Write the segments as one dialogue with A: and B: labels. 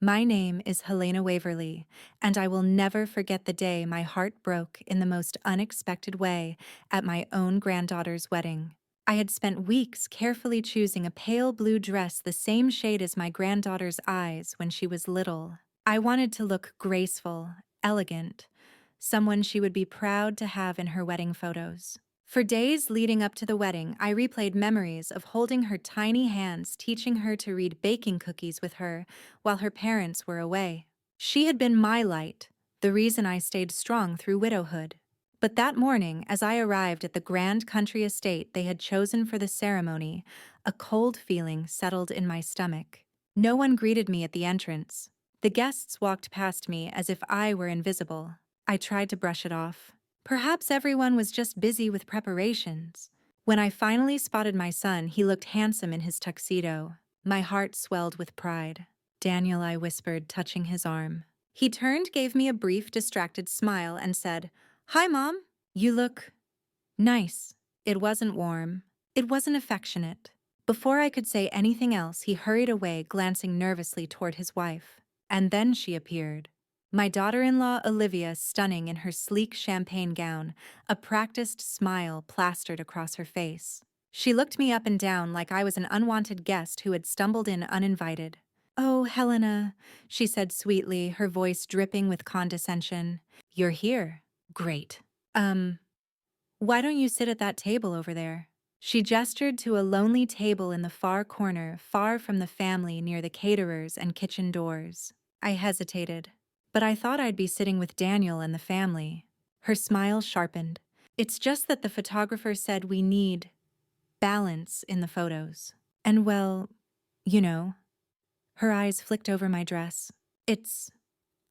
A: My name is Helena Waverly, and I will never forget the day my heart broke in the most unexpected way at my own granddaughter's wedding. I had spent weeks carefully choosing a pale blue dress the same shade as my granddaughter's eyes when she was little. I wanted to look graceful, elegant, someone she would be proud to have in her wedding photos. For days leading up to the wedding, I replayed memories of holding her tiny hands, teaching her to read baking cookies with her while her parents were away. She had been my light, the reason I stayed strong through widowhood. But that morning, as I arrived at the grand country estate they had chosen for the ceremony, a cold feeling settled in my stomach. No one greeted me at the entrance. The guests walked past me as if I were invisible. I tried to brush it off. Perhaps everyone was just busy with preparations. When I finally spotted my son, he looked handsome in his tuxedo. My heart swelled with pride. "Daniel," I whispered, touching his arm. He turned, gave me a brief, distracted smile, and said, "Hi, Mom. You look nice." It wasn't warm. It wasn't affectionate. Before I could say anything else, he hurried away, glancing nervously toward his wife. And then she appeared. My daughter-in-law, Olivia, stunning in her sleek champagne gown, a practiced smile plastered across her face. She looked me up and down like I was an unwanted guest who had stumbled in uninvited. "Oh, Helena," she said sweetly, her voice dripping with condescension. "You're here. Great. Why don't you sit at that table over there?" She gestured to a lonely table in the far corner, far from the family near the caterers and kitchen doors. I hesitated. "But I thought I'd be sitting with Daniel and the family." Her smile sharpened. "It's just that the photographer said we need balance in the photos. And well, you know." Her eyes flicked over my dress. "It's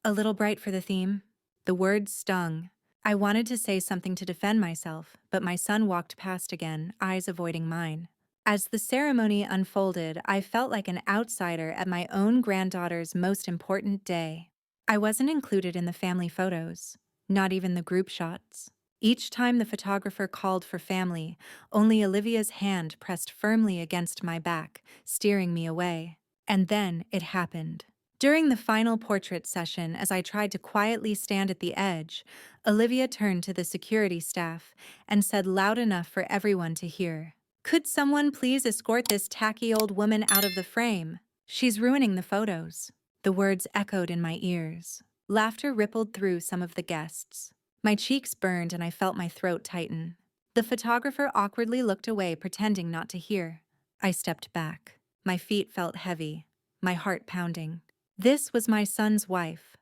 A: a little bright for the theme." The words stung. I wanted to say something to defend myself, but my son walked past again, eyes avoiding mine. As the ceremony unfolded, I felt like an outsider at my own granddaughter's most important day. I wasn't included in the family photos, not even the group shots. Each time the photographer called for family, only Olivia's hand pressed firmly against my back, steering me away. And then it happened. During the final portrait session, as I tried to quietly stand at the edge, Olivia turned to the security staff and said loud enough for everyone to hear, "Could someone please escort this tacky old woman out of the frame? She's ruining the photos." The words echoed in my ears. Laughter rippled through some of the guests. My cheeks burned and I felt my throat tighten. The photographer awkwardly looked away, pretending not to hear. I stepped back. My feet felt heavy, my heart pounding. This was my son's wife,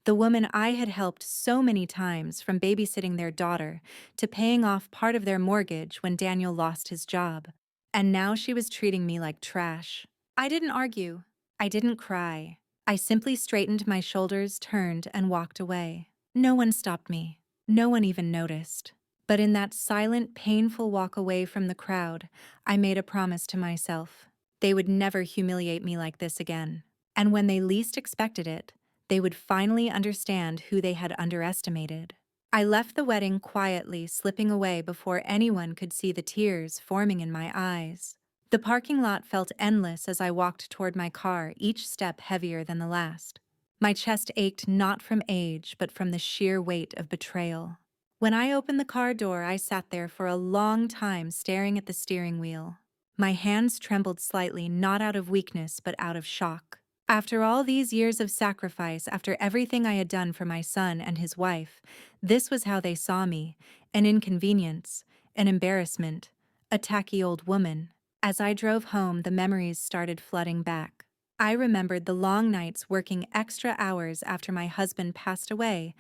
A: the woman I had helped so many times, from babysitting their daughter to paying off part of their mortgage when Daniel lost his job. And now she was treating me like trash. I didn't argue. I didn't cry. I simply straightened my shoulders, turned, and walked away. No one stopped me. No one even noticed. But in that silent, painful walk away from the crowd, I made a promise to myself. They would never humiliate me like this again. And when they least expected it, they would finally understand who they had underestimated. I left the wedding quietly, slipping away before anyone could see the tears forming in my eyes. The parking lot felt endless as I walked toward my car, each step heavier than the last. My chest ached not from age, but from the sheer weight of betrayal. When I opened the car door, I sat there for a long time, staring at the steering wheel. My hands trembled slightly, not out of weakness, but out of shock. After all these years of sacrifice, after everything I had done for my son and his wife, this was how they saw me: an inconvenience, an embarrassment, a tacky old woman. As I drove home, the memories started flooding back. I remembered the long nights working extra hours after my husband passed away,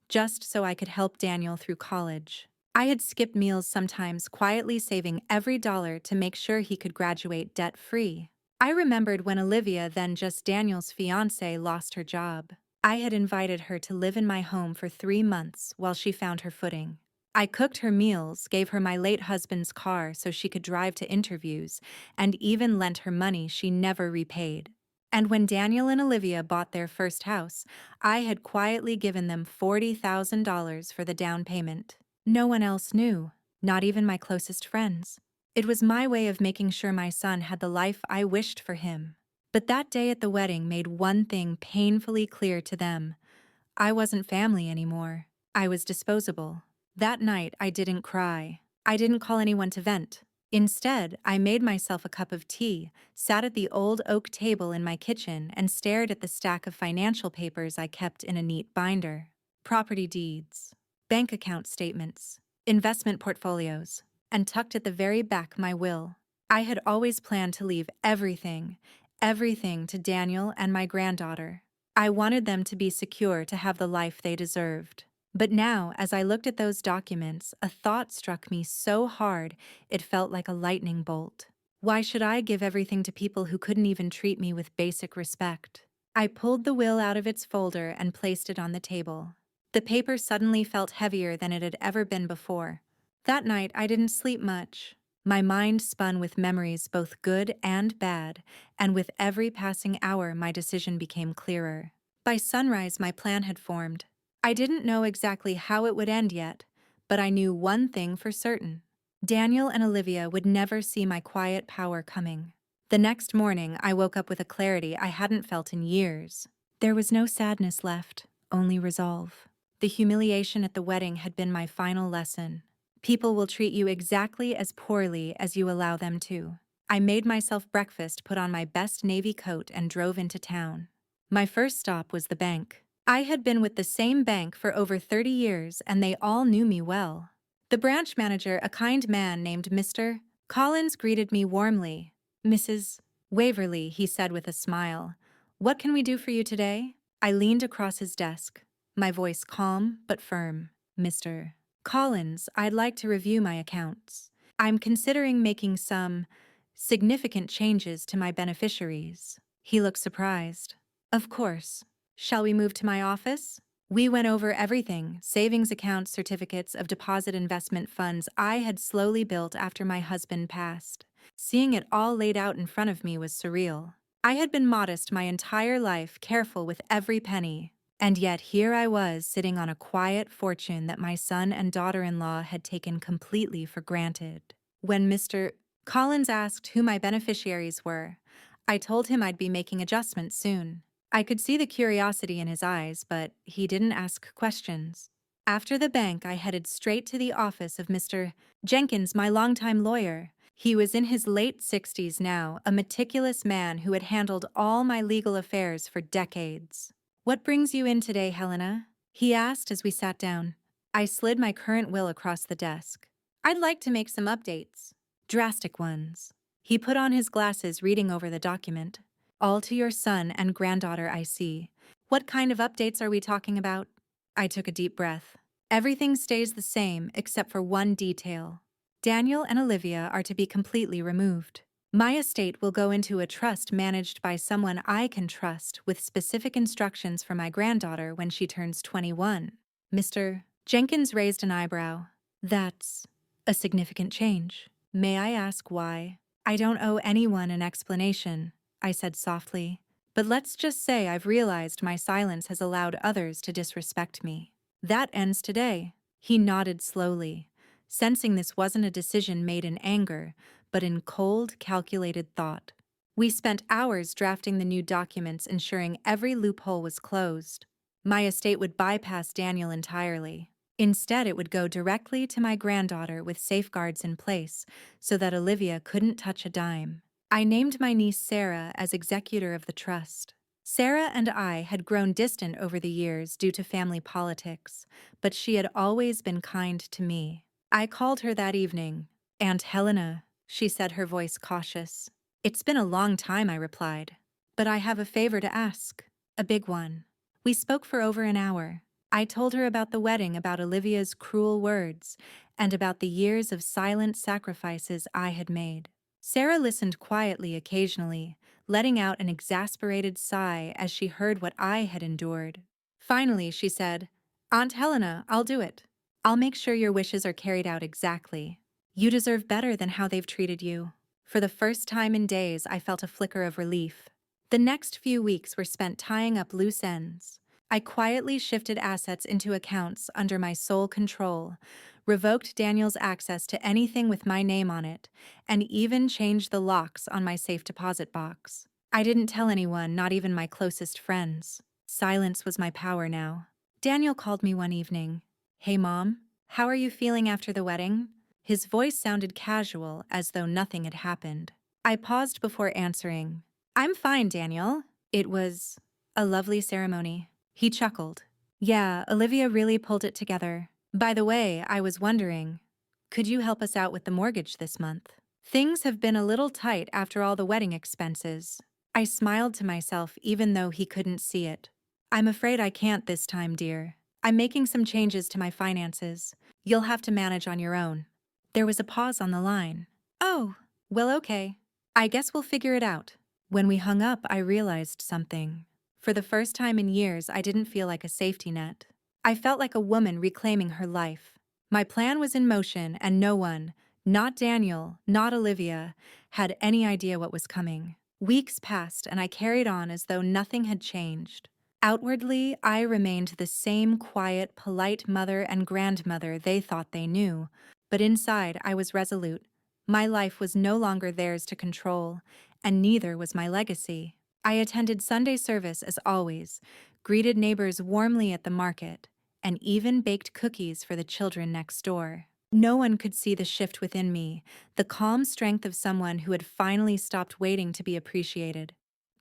A: just so I could help Daniel through college. I had skipped meals sometimes, quietly saving every dollar to make sure he could graduate debt-free. I remembered when Olivia, then just Daniel's fiancée, lost her job. I had invited her to live in my home for 3 months while she found her footing. I cooked her meals, gave her my late husband's car so she could drive to interviews, and even lent her money she never repaid. And when Daniel and Olivia bought their first house, I had quietly given them $40,000 for the down payment. No one else knew, not even my closest friends. It was my way of making sure my son had the life I wished for him. But that day at the wedding made one thing painfully clear to them. I wasn't family anymore. I was disposable. That night, I didn't cry. I didn't call anyone to vent. Instead, I made myself a cup of tea, sat at the old oak table in my kitchen, and stared at the stack of financial papers I kept in a neat binder. Property deeds, bank account statements, investment portfolios, and tucked at the very back my will. I had always planned to leave everything to Daniel and my granddaughter. I wanted them to be secure to have the life they deserved. But now, as I looked at those documents, a thought struck me so hard it felt like a lightning bolt. Why should I give everything to people who couldn't even treat me with basic respect? I pulled the will out of its folder and placed it on the table. The paper suddenly felt heavier than it had ever been before. That night, I didn't sleep much. My mind spun with memories both good and bad, and with every passing hour my decision became clearer. By sunrise my plan had formed. I didn't know exactly how it would end yet, but I knew one thing for certain. Daniel and Olivia would never see my quiet power coming. The next morning I woke up with a clarity I hadn't felt in years. There was no sadness left, only resolve. The humiliation at the wedding had been my final lesson. People will treat you exactly as poorly as you allow them to. I made myself breakfast, put on my best navy coat, and drove into town. My first stop was the bank. I had been with the same bank for over 30 years, and they all knew me well. The branch manager, a kind man named Mr. Collins, greeted me warmly. "Mrs. Waverly," he said with a smile. "What can we do for you today?" I leaned across his desk, my voice calm but firm. "Mr. Collins, I'd like to review my accounts. I'm considering making some significant changes to my beneficiaries." He looked surprised. "Of course. Shall we move to my office?" We went over everything: savings accounts, certificates of deposit, investment funds I had slowly built after my husband passed. Seeing it all laid out in front of me was surreal. I had been modest my entire life, careful with every penny. And yet here I was, sitting on a quiet fortune that my son and daughter-in-law had taken completely for granted. When Mr. Collins asked who my beneficiaries were, I told him I'd be making adjustments soon. I could see the curiosity in his eyes, but he didn't ask questions. After the bank, I headed straight to the office of Mr. Jenkins, my longtime lawyer. He was in his late 60s now, a meticulous man who had handled all my legal affairs for decades. "What brings you in today, Helena?" he asked as we sat down. I slid my current will across the desk. "I'd like to make some updates." "Drastic ones." He put on his glasses, reading over the document. "All to your son and granddaughter, I see. What kind of updates are we talking about?" I took a deep breath. "Everything stays the same except for one detail. Daniel and Olivia are to be completely removed. My estate will go into a trust managed by someone I can trust, with specific instructions for my granddaughter when she turns 21. Mr. Jenkins raised an eyebrow. "That's a significant change. May I ask why?" "I don't owe anyone an explanation," I said softly. "But let's just say I've realized my silence has allowed others to disrespect me. That ends today." He nodded slowly, sensing this wasn't a decision made in anger, but in cold, calculated thought. We spent hours drafting the new documents, ensuring every loophole was closed. My estate would bypass Daniel entirely. Instead, it would go directly to my granddaughter with safeguards in place so that Olivia couldn't touch a dime. I named my niece Sarah as executor of the trust. Sarah and I had grown distant over the years due to family politics, but she had always been kind to me. I called her that evening. "Aunt Helena," she said, her voice cautious. "It's been a long time," I replied. "But I have a favor to ask. A big one." We spoke for over an hour. I told her about the wedding, about Olivia's cruel words, and about the years of silent sacrifices I had made. Sarah listened quietly occasionally, letting out an exasperated sigh as she heard what I had endured. Finally, she said, "Aunt Helena, I'll do it. I'll make sure your wishes are carried out exactly. You deserve better than how they've treated you." For the first time in days, I felt a flicker of relief. The next few weeks were spent tying up loose ends. I quietly shifted assets into accounts under my sole control, revoked Daniel's access to anything with my name on it, and even changed the locks on my safe deposit box. I didn't tell anyone, not even my closest friends. Silence was my power now. Daniel called me one evening. Hey, Mom, how are you feeling after the wedding? His voice sounded casual, as though nothing had happened. I paused before answering. I'm fine, Daniel. It was a lovely ceremony. He chuckled. Yeah, Olivia really pulled it together. By the way, I was wondering, could you help us out with the mortgage this month? Things have been a little tight after all the wedding expenses. I smiled to myself even though he couldn't see it. I'm afraid I can't this time, dear. I'm making some changes to my finances. You'll have to manage on your own. There was a pause on the line. Oh, well, okay. I guess we'll figure it out. When we hung up, I realized something. For the first time in years, I didn't feel like a safety net. I felt like a woman reclaiming her life. My plan was in motion, and no one, not Daniel, not Olivia, had any idea what was coming. Weeks passed, and I carried on as though nothing had changed. Outwardly, I remained the same quiet, polite mother and grandmother they thought they knew, but inside I was resolute. My life was no longer theirs to control, and neither was my legacy. I attended Sunday service as always, greeted neighbors warmly at the market, and even baked cookies for the children next door. No one could see the shift within me, the calm strength of someone who had finally stopped waiting to be appreciated.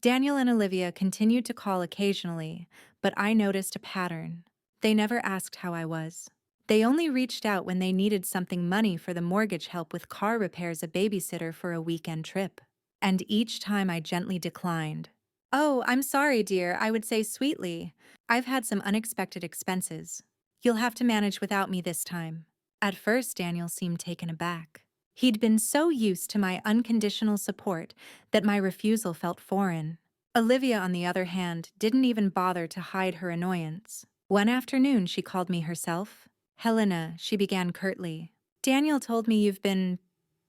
A: Daniel and Olivia continued to call occasionally, but I noticed a pattern. They never asked how I was. They only reached out when they needed something money for the mortgage, help with car repairs, a babysitter for a weekend trip. And each time I gently declined. Oh, I'm sorry, dear, I would say sweetly. I've had some unexpected expenses. You'll have to manage without me this time. At first, Daniel seemed taken aback. He'd been so used to my unconditional support that my refusal felt foreign. Olivia, on the other hand, didn't even bother to hide her annoyance. One afternoon, she called me herself. Helena, she began curtly. Daniel told me you've been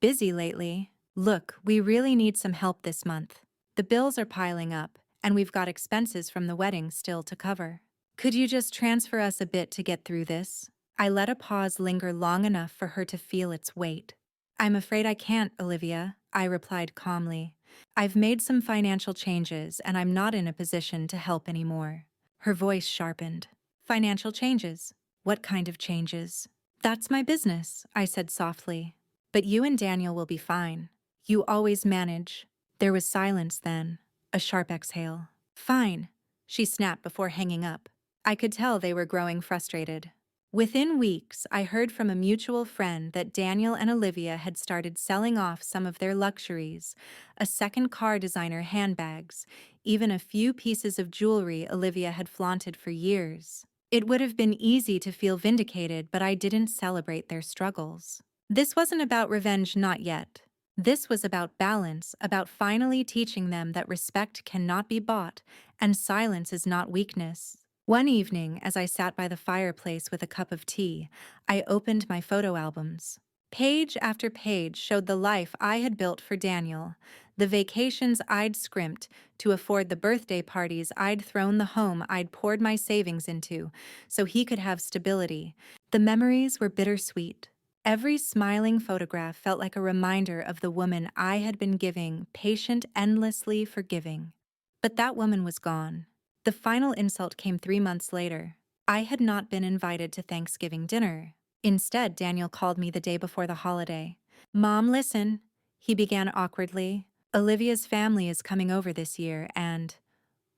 A: busy lately. Look, we really need some help this month. The bills are piling up, and we've got expenses from the wedding still to cover. Could you just transfer us a bit to get through this? I let a pause linger long enough for her to feel its weight. I'm afraid I can't, Olivia, I replied calmly. I've made some financial changes, and I'm not in a position to help anymore. Her voice sharpened. Financial changes? What kind of changes? That's my business, I said softly. But you and Daniel will be fine. You always manage. There was silence then, a sharp exhale. Fine, she snapped before hanging up. I could tell they were growing frustrated. Within weeks, I heard from a mutual friend that Daniel and Olivia had started selling off some of their luxuries, a second car designer handbags, even a few pieces of jewelry Olivia had flaunted for years. It would have been easy to feel vindicated, but I didn't celebrate their struggles. This wasn't about revenge, not yet. This was about balance, about finally teaching them that respect cannot be bought and silence is not weakness. One evening, as I sat by the fireplace with a cup of tea, I opened my photo albums. Page after page showed the life I had built for Daniel, the vacations I'd scrimped to afford, the birthday parties I'd thrown, the home I'd poured my savings into so he could have stability. The memories were bittersweet. Every smiling photograph felt like a reminder of the woman I had been giving, patient, endlessly forgiving. But that woman was gone. The final insult came 3 months later. I had not been invited to Thanksgiving dinner. Instead, Daniel called me the day before the holiday. Mom, listen, he began awkwardly. Olivia's family is coming over this year and,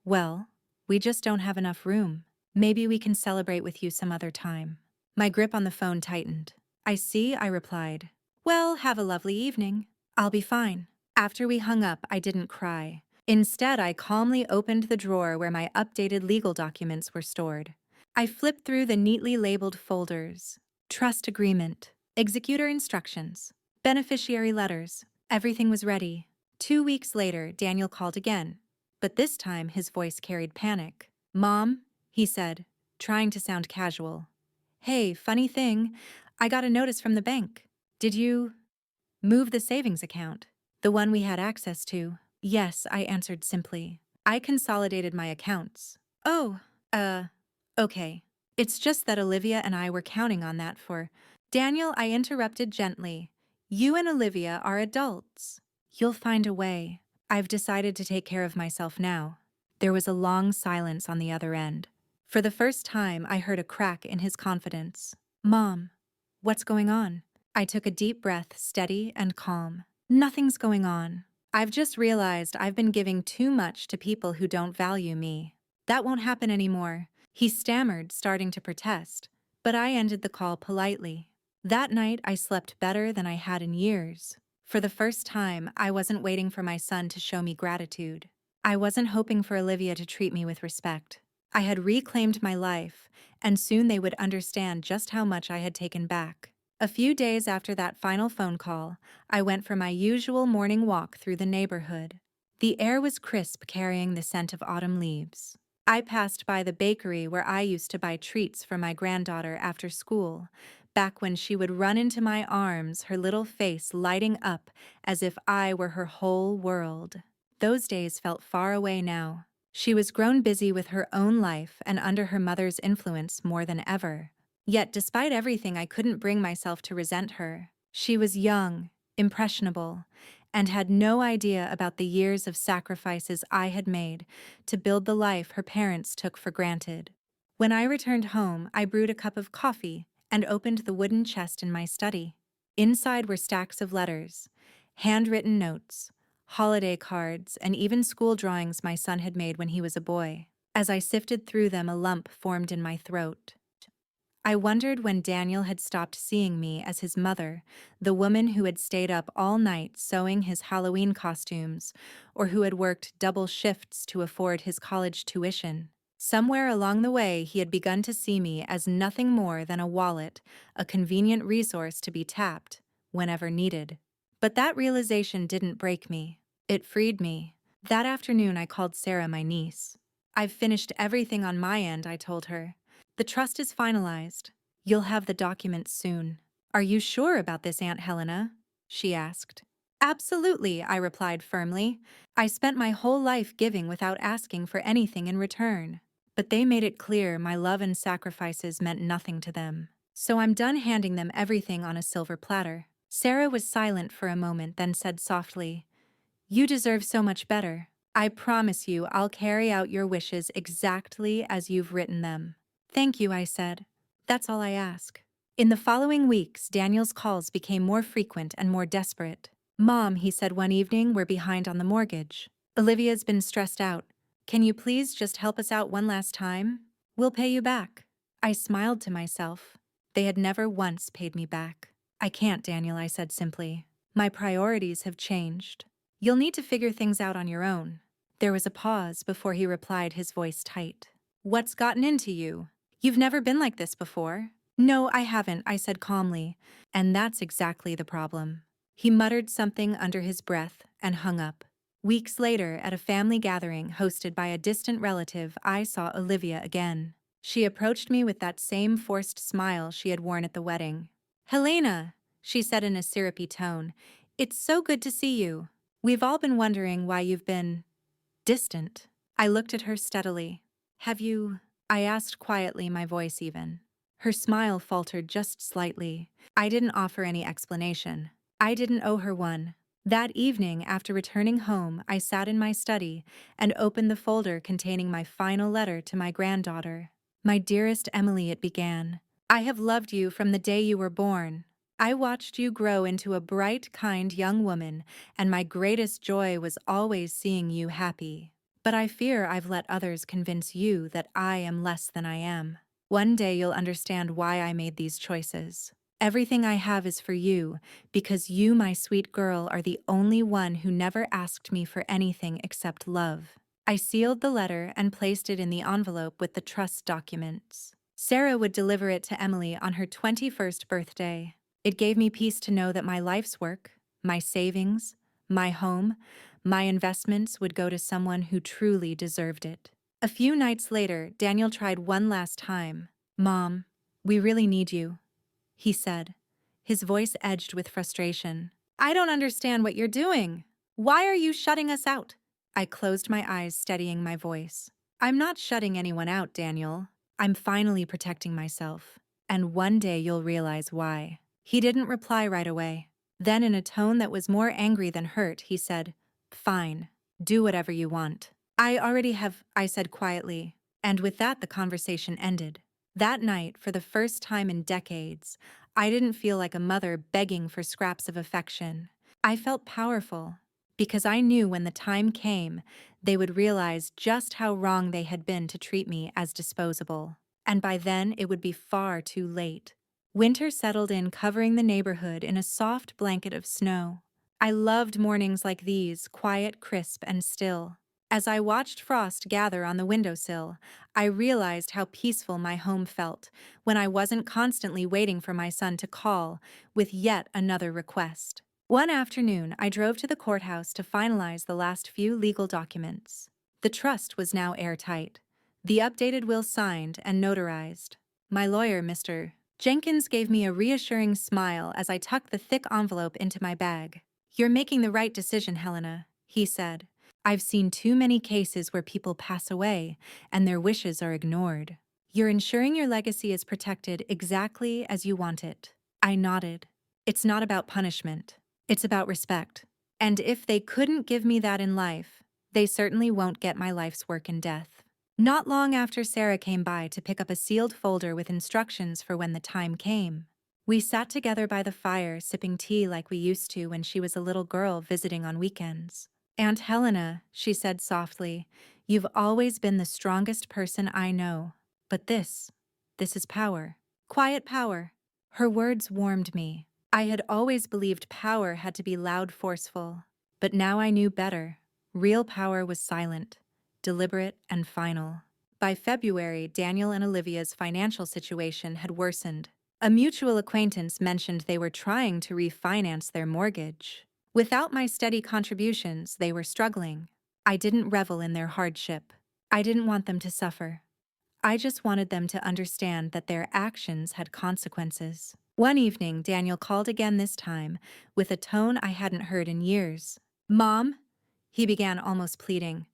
A: well, we just don't have enough room. Maybe we can celebrate with you some other time. My grip on the phone tightened. I see, I replied. Well, have a lovely evening. I'll be fine. After we hung up, I didn't cry. Instead, I calmly opened the drawer where my updated legal documents were stored. I flipped through the neatly labeled folders. Trust agreement, executor instructions, beneficiary letters. Everything was ready. 2 weeks later, Daniel called again. But this time, his voice carried panic. Mom, he said, trying to sound casual. Hey, funny thing, I got a notice from the bank. Did you move the savings account? The one we had access to? Yes, I answered simply. I consolidated my accounts. Oh, okay. It's just that Olivia and I were counting on that for... Daniel, I interrupted gently. You and Olivia are adults. You'll find a way. I've decided to take care of myself now. There was a long silence on the other end. For the first time, I heard a crack in his confidence. Mom, what's going on? I took a deep breath, steady and calm. Nothing's going on. I've just realized I've been giving too much to people who don't value me. That won't happen anymore. He stammered, starting to protest, but I ended the call politely. That night, I slept better than I had in years. For the first time, I wasn't waiting for my son to show me gratitude. I wasn't hoping for Olivia to treat me with respect. I had reclaimed my life, and soon they would understand just how much I had taken back. A few days after that final phone call, I went for my usual morning walk through the neighborhood. The air was crisp, carrying the scent of autumn leaves. I passed by the bakery where I used to buy treats for my granddaughter after school, back when she would run into my arms, her little face lighting up as if I were her whole world. Those days felt far away now. She was grown busy with her own life and under her mother's influence more than ever. Yet despite everything, I couldn't bring myself to resent her. She was young, impressionable, and had no idea about the years of sacrifices I had made to build the life her parents took for granted. When I returned home, I brewed a cup of coffee and opened the wooden chest in my study. Inside were stacks of letters, handwritten notes, holiday cards, and even school drawings my son had made when he was a boy. As I sifted through them, a lump formed in my throat. I wondered when Daniel had stopped seeing me as his mother, the woman who had stayed up all night sewing his Halloween costumes, or who had worked double shifts to afford his college tuition. Somewhere along the way, he had begun to see me as nothing more than a wallet, a convenient resource to be tapped whenever needed. But that realization didn't break me. It freed me. That afternoon, I called Sarah, my niece. "I've finished everything on my end," I told her. "The trust is finalized. You'll have the documents soon." "Are you sure about this, Aunt Helena?" she asked. "Absolutely," I replied firmly. "I spent my whole life giving without asking for anything in return. But they made it clear my love and sacrifices meant nothing to them. So I'm done handing them everything on a silver platter." Sarah was silent for a moment, then said softly, "You deserve so much better. I promise you I'll carry out your wishes exactly as you've written them." "Thank you," I said. "That's all I ask." In the following weeks, Daniel's calls became more frequent and more desperate. "Mom," he said one evening, "we're behind on the mortgage. Olivia's been stressed out. Can you please just help us out one last time? We'll pay you back." I smiled to myself. They had never once paid me back. "I can't, Daniel," I said simply. "My priorities have changed. You'll need to figure things out on your own." There was a pause before he replied, his voice tight. "What's gotten into you? You've never been like this before." "No, I haven't," I said calmly, "and that's exactly the problem." He muttered something under his breath and hung up. Weeks later, at a family gathering hosted by a distant relative, I saw Olivia again. She approached me with that same forced smile she had worn at the wedding. "Helena," she said in a syrupy tone, "it's so good to see you. We've all been wondering why you've been distant." I looked at her steadily. "Have you?" I asked quietly, my voice even. Her smile faltered just slightly. I didn't offer any explanation. I didn't owe her one. That evening, after returning home, I sat in my study and opened the folder containing my final letter to my granddaughter. "My dearest Emily," it began, "I have loved you from the day you were born. I watched you grow into a bright, kind young woman, and my greatest joy was always seeing you happy. But I fear I've let others convince you that I am less than I am. One day you'll understand why I made these choices. Everything I have is for you, because you, my sweet girl, are the only one who never asked me for anything except love." I sealed the letter and placed it in the envelope with the trust documents. Sarah would deliver it to Emily on her 21st birthday. It gave me peace to know that my life's work, my savings, my home, my investments would go to someone who truly deserved it. A few nights later, Daniel tried one last time. "Mom, we really need you," he said, his voice edged with frustration. "I don't understand what you're doing. Why are you shutting us out?" I closed my eyes, steadying my voice. "I'm not shutting anyone out, Daniel. I'm finally protecting myself. And one day you'll realize why." He didn't reply right away. Then, in a tone that was more angry than hurt, he said, "Fine. Do whatever you want. I already have, I said quietly. And with that, the conversation ended. That night, for the first time in decades, I didn't feel like a mother begging for scraps of affection. I felt powerful because I knew when the time came, they would realize just how wrong they had been to treat me as disposable. And by then, it would be far too late. Winter settled in, covering the neighborhood in a soft blanket of snow. I loved mornings like these, quiet, crisp, and still. As I watched frost gather on the windowsill, I realized how peaceful my home felt when I wasn't constantly waiting for my son to call with yet another request. One afternoon, I drove to the courthouse to finalize the last few legal documents. The trust was now airtight, the updated will signed and notarized. My lawyer, Mr. Jenkins, gave me a reassuring smile as I tucked the thick envelope into my bag. "You're making the right decision, Helena," he said. "I've seen too many cases where people pass away and their wishes are ignored. You're ensuring your legacy is protected exactly as you want it." I nodded. It's not about punishment. It's about respect. And if they couldn't give me that in life, they certainly won't get my life's work in death. Not long after, Sarah came by to pick up a sealed folder with instructions for when the time came. We sat together by the fire, sipping tea like we used to when she was a little girl visiting on weekends. "Aunt Helena," she said softly, "you've always been the strongest person I know. But this is power. Quiet power." Her words warmed me. I had always believed power had to be loud, forceful. But now I knew better. Real power was silent, deliberate, and final. By February, Daniel and Olivia's financial situation had worsened. A mutual acquaintance mentioned they were trying to refinance their mortgage. Without my steady contributions, they were struggling. I didn't revel in their hardship. I didn't want them to suffer. I just wanted them to understand that their actions had consequences. One evening, Daniel called again, this time with a tone I hadn't heard in years. "Mom," he began, almost pleading,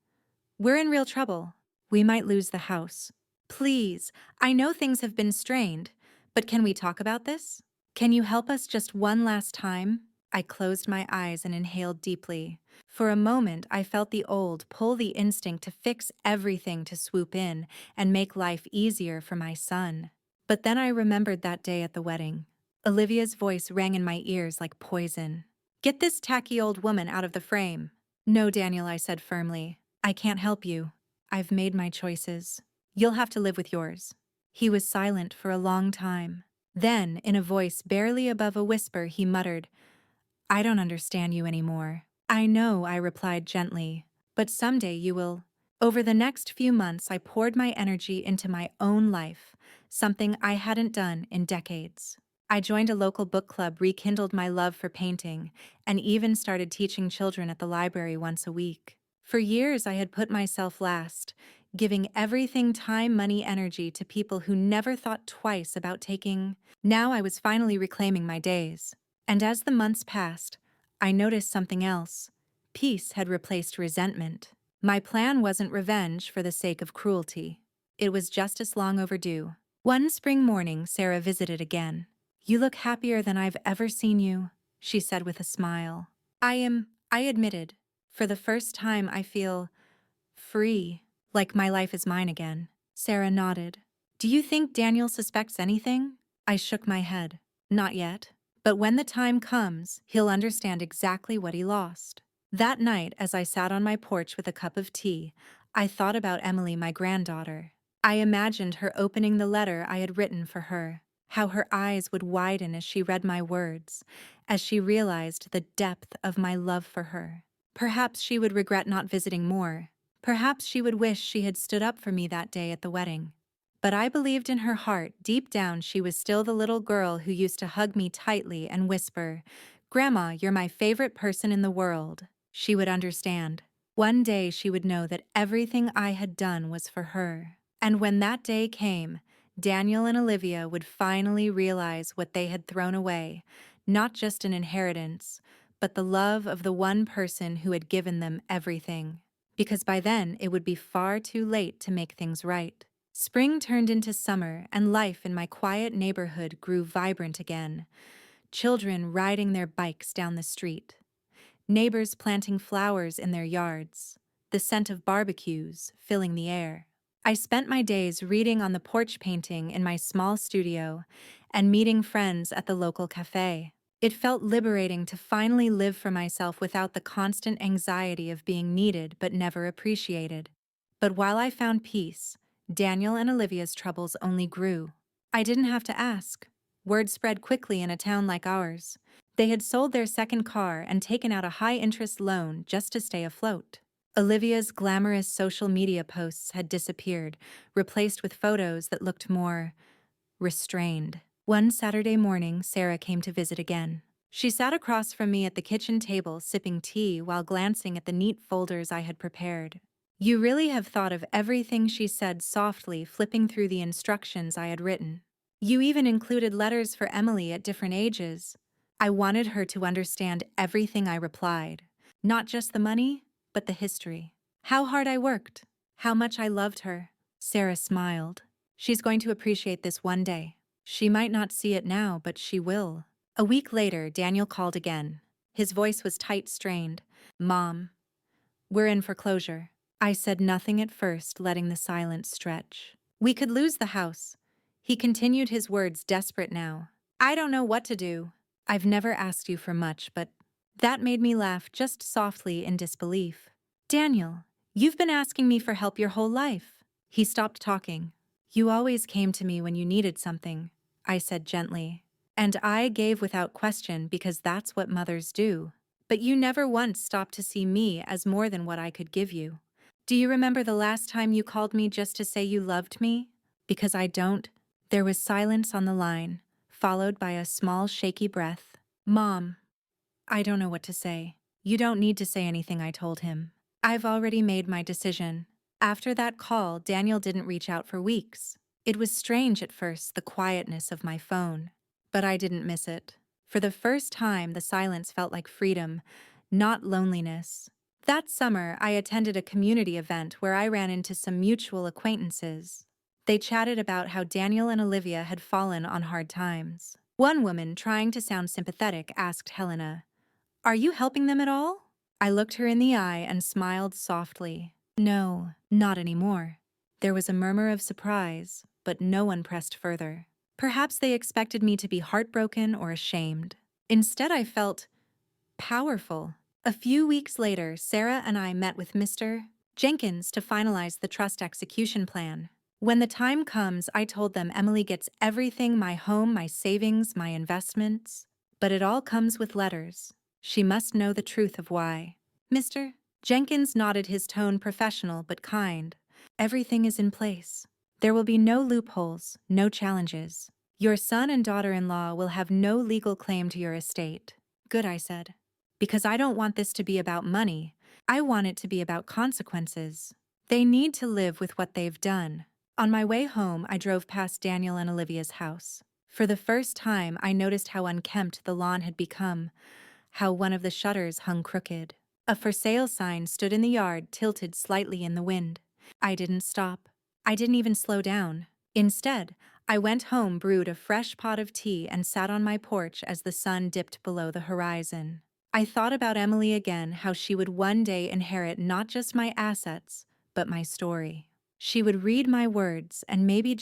A: "we're in real trouble. We might lose the house. Please, I know things have been strained, but can we talk about this? Can you help us just one last time?" I closed my eyes and inhaled deeply. For a moment, I felt the old pull, the instinct to fix everything, to swoop in and make life easier for my son. But then I remembered that day at the wedding. Olivia's voice rang in my ears like poison. "Get this tacky old woman out of the frame." "No, Daniel," I said firmly. "I can't help you. I've made my choices. You'll have to live with yours." He was silent for a long time. Then, in a voice barely above a whisper, he muttered, "I don't understand you anymore." "I know," I replied gently, "but someday you will." Over the next few months, I poured my energy into my own life, something I hadn't done in decades. I joined a local book club, rekindled my love for painting, and even started teaching children at the library once a week. For years, I had put myself last, giving everything: time, money, energy to people who never thought twice about taking. Now I was finally reclaiming my days. And as the months passed, I noticed something else. Peace had replaced resentment. My plan wasn't revenge for the sake of cruelty. It was justice long overdue. One spring morning, Sarah visited again. "You look happier than I've ever seen you," she said with a smile. I admitted. "For the first time, I feel free, like my life is mine again." Sarah nodded. "Do you think Daniel suspects anything?" I shook my head. "Not yet. But when the time comes, he'll understand exactly what he lost." That night, as I sat on my porch with a cup of tea, I thought about Emily, my granddaughter. I imagined her opening the letter I had written for her, how her eyes would widen as she read my words, as she realized the depth of my love for her. Perhaps she would regret not visiting more. Perhaps she would wish she had stood up for me that day at the wedding. But I believed in her heart, deep down, she was still the little girl who used to hug me tightly and whisper, "Grandma, you're my favorite person in the world." She would understand. One day she would know that everything I had done was for her. And when that day came, Daniel and Olivia would finally realize what they had thrown away, not just an inheritance, but the love of the one person who had given them everything. Because by then it would be far too late to make things right. Spring turned into summer, and life in my quiet neighborhood grew vibrant again. Children riding their bikes down the street. neighbors planting flowers in their yards, the scent of barbecues filling the air. I spent my days reading on the porch, painting in my small studio, and meeting friends at the local cafe. It felt liberating to finally live for myself without the constant anxiety of being needed but never appreciated. But while I found peace, Daniel and Olivia's troubles only grew. I didn't have to ask. Word spread quickly in a town like ours. They had sold their second car and taken out a high-interest loan just to stay afloat. Olivia's glamorous social media posts had disappeared, replaced with photos that looked more restrained. One Saturday morning, Sarah came to visit again. She sat across from me at the kitchen table, sipping tea while glancing at the neat folders I had prepared. "You really have thought of everything," she said softly, flipping through the instructions I had written. "You even included letters for Emily at different ages." I wanted her to understand everything I replied. Not just the money, but the history. How hard I worked. How much I loved her. Sarah smiled. "She's going to appreciate this one day. She might not see it now, but she will." A week later, Daniel called again. His voice was tight, strained. "Mom, we're in foreclosure." I said nothing at first, letting the silence stretch. "We could lose the house." He continued, his words desperate now. "I don't know what to do. I've never asked you for much, but—" That made me laugh just softly in disbelief. "Daniel, you've been asking me for help your whole life." He stopped talking. "You always came to me when you needed something," I said gently. "And I gave without question because that's what mothers do. But you never once stopped to see me as more than what I could give you. Do you remember the last time you called me just to say you loved me? Because I don't." There was silence on the line, followed by a small shaky breath. "Mom, I don't know what to say." "You don't need to say anything," I told him. "I've already made my decision." After that call, Daniel didn't reach out for weeks. It was strange at first, the quietness of my phone. But I didn't miss it. For the first time, the silence felt like freedom, not loneliness. That summer, I attended a community event where I ran into some mutual acquaintances. They chatted about how Daniel and Olivia had fallen on hard times. One woman, trying to sound sympathetic, asked Helena, "Are you helping them at all?" I looked her in the eye and smiled softly. "No, not anymore." There was a murmur of surprise, but no one pressed further. Perhaps they expected me to be heartbroken or ashamed. Instead, I felt powerful. A few weeks later, Sarah and I met with Mr. Jenkins to finalize the trust execution plan. When the time comes, I told them Emily gets everything: my home, my savings, my investments. But it all comes with letters. She must know the truth of why. Mr. Jenkins nodded, his tone professional but kind. "Everything is in place. There will be no loopholes, no challenges. Your son and daughter-in-law will have no legal claim to your estate." "Good," I said. "Because I don't want this to be about money. I want it to be about consequences. They need to live with what they've done." On my way home, I drove past Daniel and Olivia's house. For the first time, I noticed how unkempt the lawn had become, how one of the shutters hung crooked. A for sale sign stood in the yard, tilted slightly in the wind. I didn't stop. I didn't even slow down. Instead, I went home, brewed a fresh pot of tea, and sat on my porch as the sun dipped below the horizon. I thought about Emily again, how she would one day inherit not just my assets, but my story. She would read my words, and maybe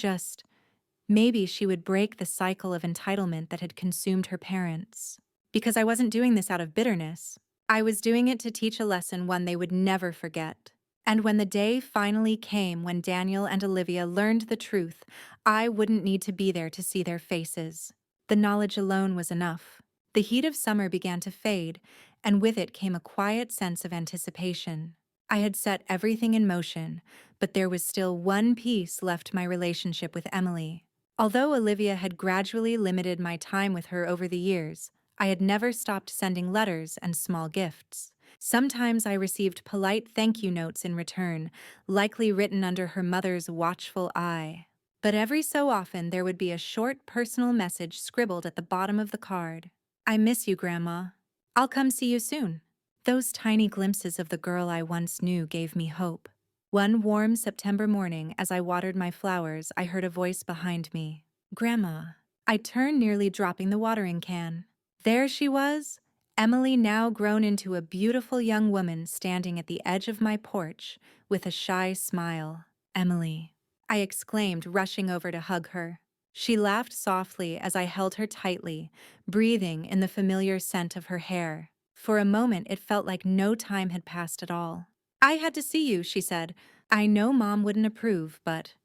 A: she would break the cycle of entitlement that had consumed her parents. Because I wasn't doing this out of bitterness. I was doing it to teach a lesson, one they would never forget. And when the day finally came, when Daniel and Olivia learned the truth, I wouldn't need to be there to see their faces. The knowledge alone was enough. The heat of summer began to fade, and with it came a quiet sense of anticipation. I had set everything in motion, but there was still one piece left: my relationship with Emily. Although Olivia had gradually limited my time with her over the years, I had never stopped sending letters and small gifts. Sometimes I received polite thank you notes in return, likely written under her mother's watchful eye. But every so often there would be a short personal message scribbled at the bottom of the card. "I miss you, Grandma. I'll come see you soon." Those tiny glimpses of the girl I once knew gave me hope. One warm September morning, as I watered my flowers, I heard a voice behind me. "Grandma." I turned, nearly dropping the watering can. There she was, Emily, now grown into a beautiful young woman standing at the edge of my porch with a shy smile. Emily, I exclaimed, rushing over to hug her. She laughed softly as I held her tightly, breathing in the familiar scent of her hair. For a moment, it felt like no time had passed at all. I had to see you, she said. I know Mom wouldn't approve, but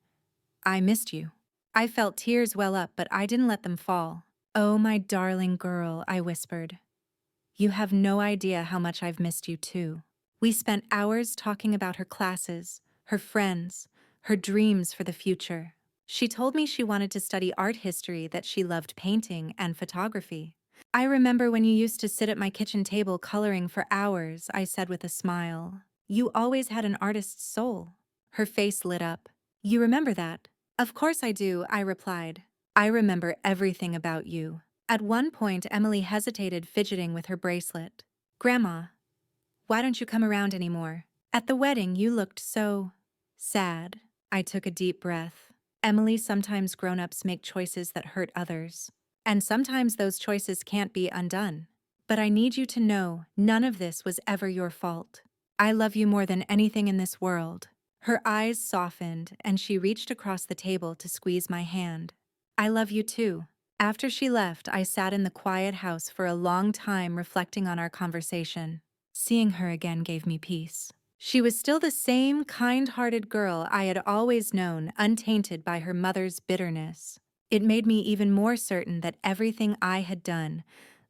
A: I missed you. I felt tears well up, but I didn't let them fall. Oh, my darling girl, I whispered. You have no idea how much I've missed you too. We spent hours talking about her classes, her friends, her dreams for the future. She told me she wanted to study art history, that she loved painting and photography. I remember when you used to sit at my kitchen table coloring for hours, I said with a smile. You always had an artist's soul. Her face lit up. You remember that? Of course I do, I replied. I remember everything about you. At one point, Emily hesitated, fidgeting with her bracelet. Grandma, why don't you come around anymore? At the wedding, you looked so sad. I took a deep breath. Emily, sometimes grown-ups make choices that hurt others. And sometimes those choices can't be undone. But I need you to know, none of this was ever your fault. I love you more than anything in this world. Her eyes softened, and she reached across the table to squeeze my hand. I love you too. After she left, I sat in the quiet house for a long time, reflecting on our conversation. Seeing her again gave me peace. She was still the same kind-hearted girl I had always known, untainted by her mother's bitterness. It made me even more certain that everything I had done,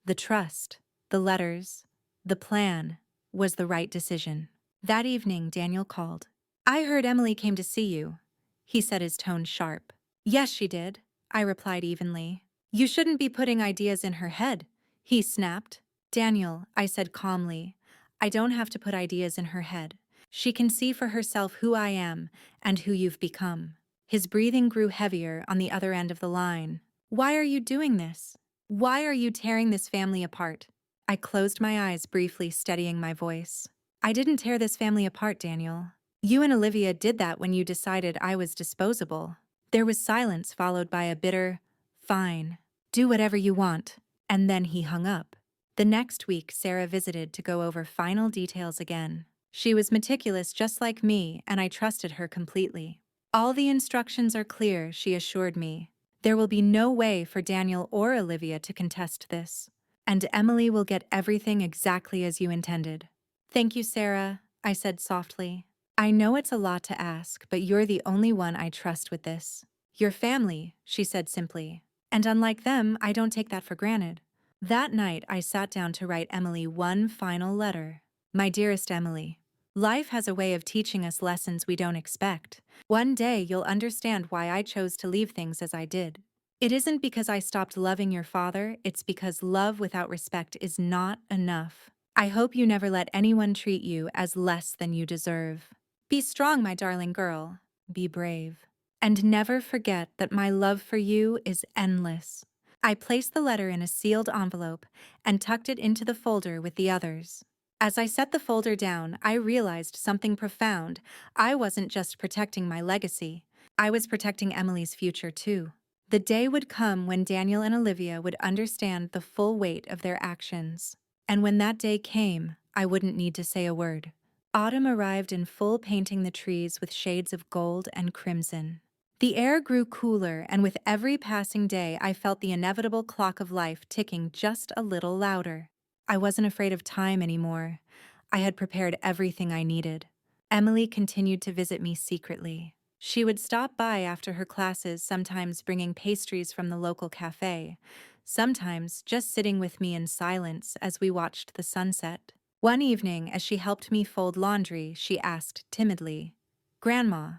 A: the trust, the letters, the plan, was the right decision. That evening, Daniel called. I heard Emily came to see you. He said, his tone sharp. Yes, she did, I replied evenly. You shouldn't be putting ideas in her head, he snapped. Daniel, I said calmly, I don't have to put ideas in her head. She can see for herself who I am and who you've become. His breathing grew heavier on the other end of the line. Why are you doing this? Why are you tearing this family apart? I closed my eyes briefly, steadying my voice. I didn't tear this family apart, Daniel. You and Olivia did that when you decided I was disposable. There was silence, followed by a bitter, fine, do whatever you want. And then he hung up. The next week, Sarah visited to go over final details again. She was meticulous just like me, and I trusted her completely. All the instructions are clear, she assured me. There will be no way for Daniel or Olivia to contest this. And Emily will get everything exactly as you intended. Thank you, Sarah, I said softly. I know it's a lot to ask, but you're the only one I trust with this. Your family, she said simply. And unlike them, I don't take that for granted. That night, I sat down to write Emily one final letter. My dearest Emily, life has a way of teaching us lessons we don't expect. One day, you'll understand why I chose to leave things as I did. It isn't because I stopped loving your father, it's because love without respect is not enough. I hope you never let anyone treat you as less than you deserve. Be strong, my darling girl. Be brave. And never forget that my love for you is endless. I placed the letter in a sealed envelope and tucked it into the folder with the others. As I set the folder down, I realized something profound. I wasn't just protecting my legacy. I was protecting Emily's future too. The day would come when Daniel and Olivia would understand the full weight of their actions. And when that day came, I wouldn't need to say a word. Autumn arrived in full, painting the trees with shades of gold and crimson. The air grew cooler, and with every passing day, I felt the inevitable clock of life ticking just a little louder. I wasn't afraid of time anymore. I had prepared everything I needed. Emily continued to visit me secretly. She would stop by after her classes, sometimes bringing pastries from the local cafe, sometimes just sitting with me in silence as we watched the sunset. One evening, as she helped me fold laundry, she asked timidly, Grandma,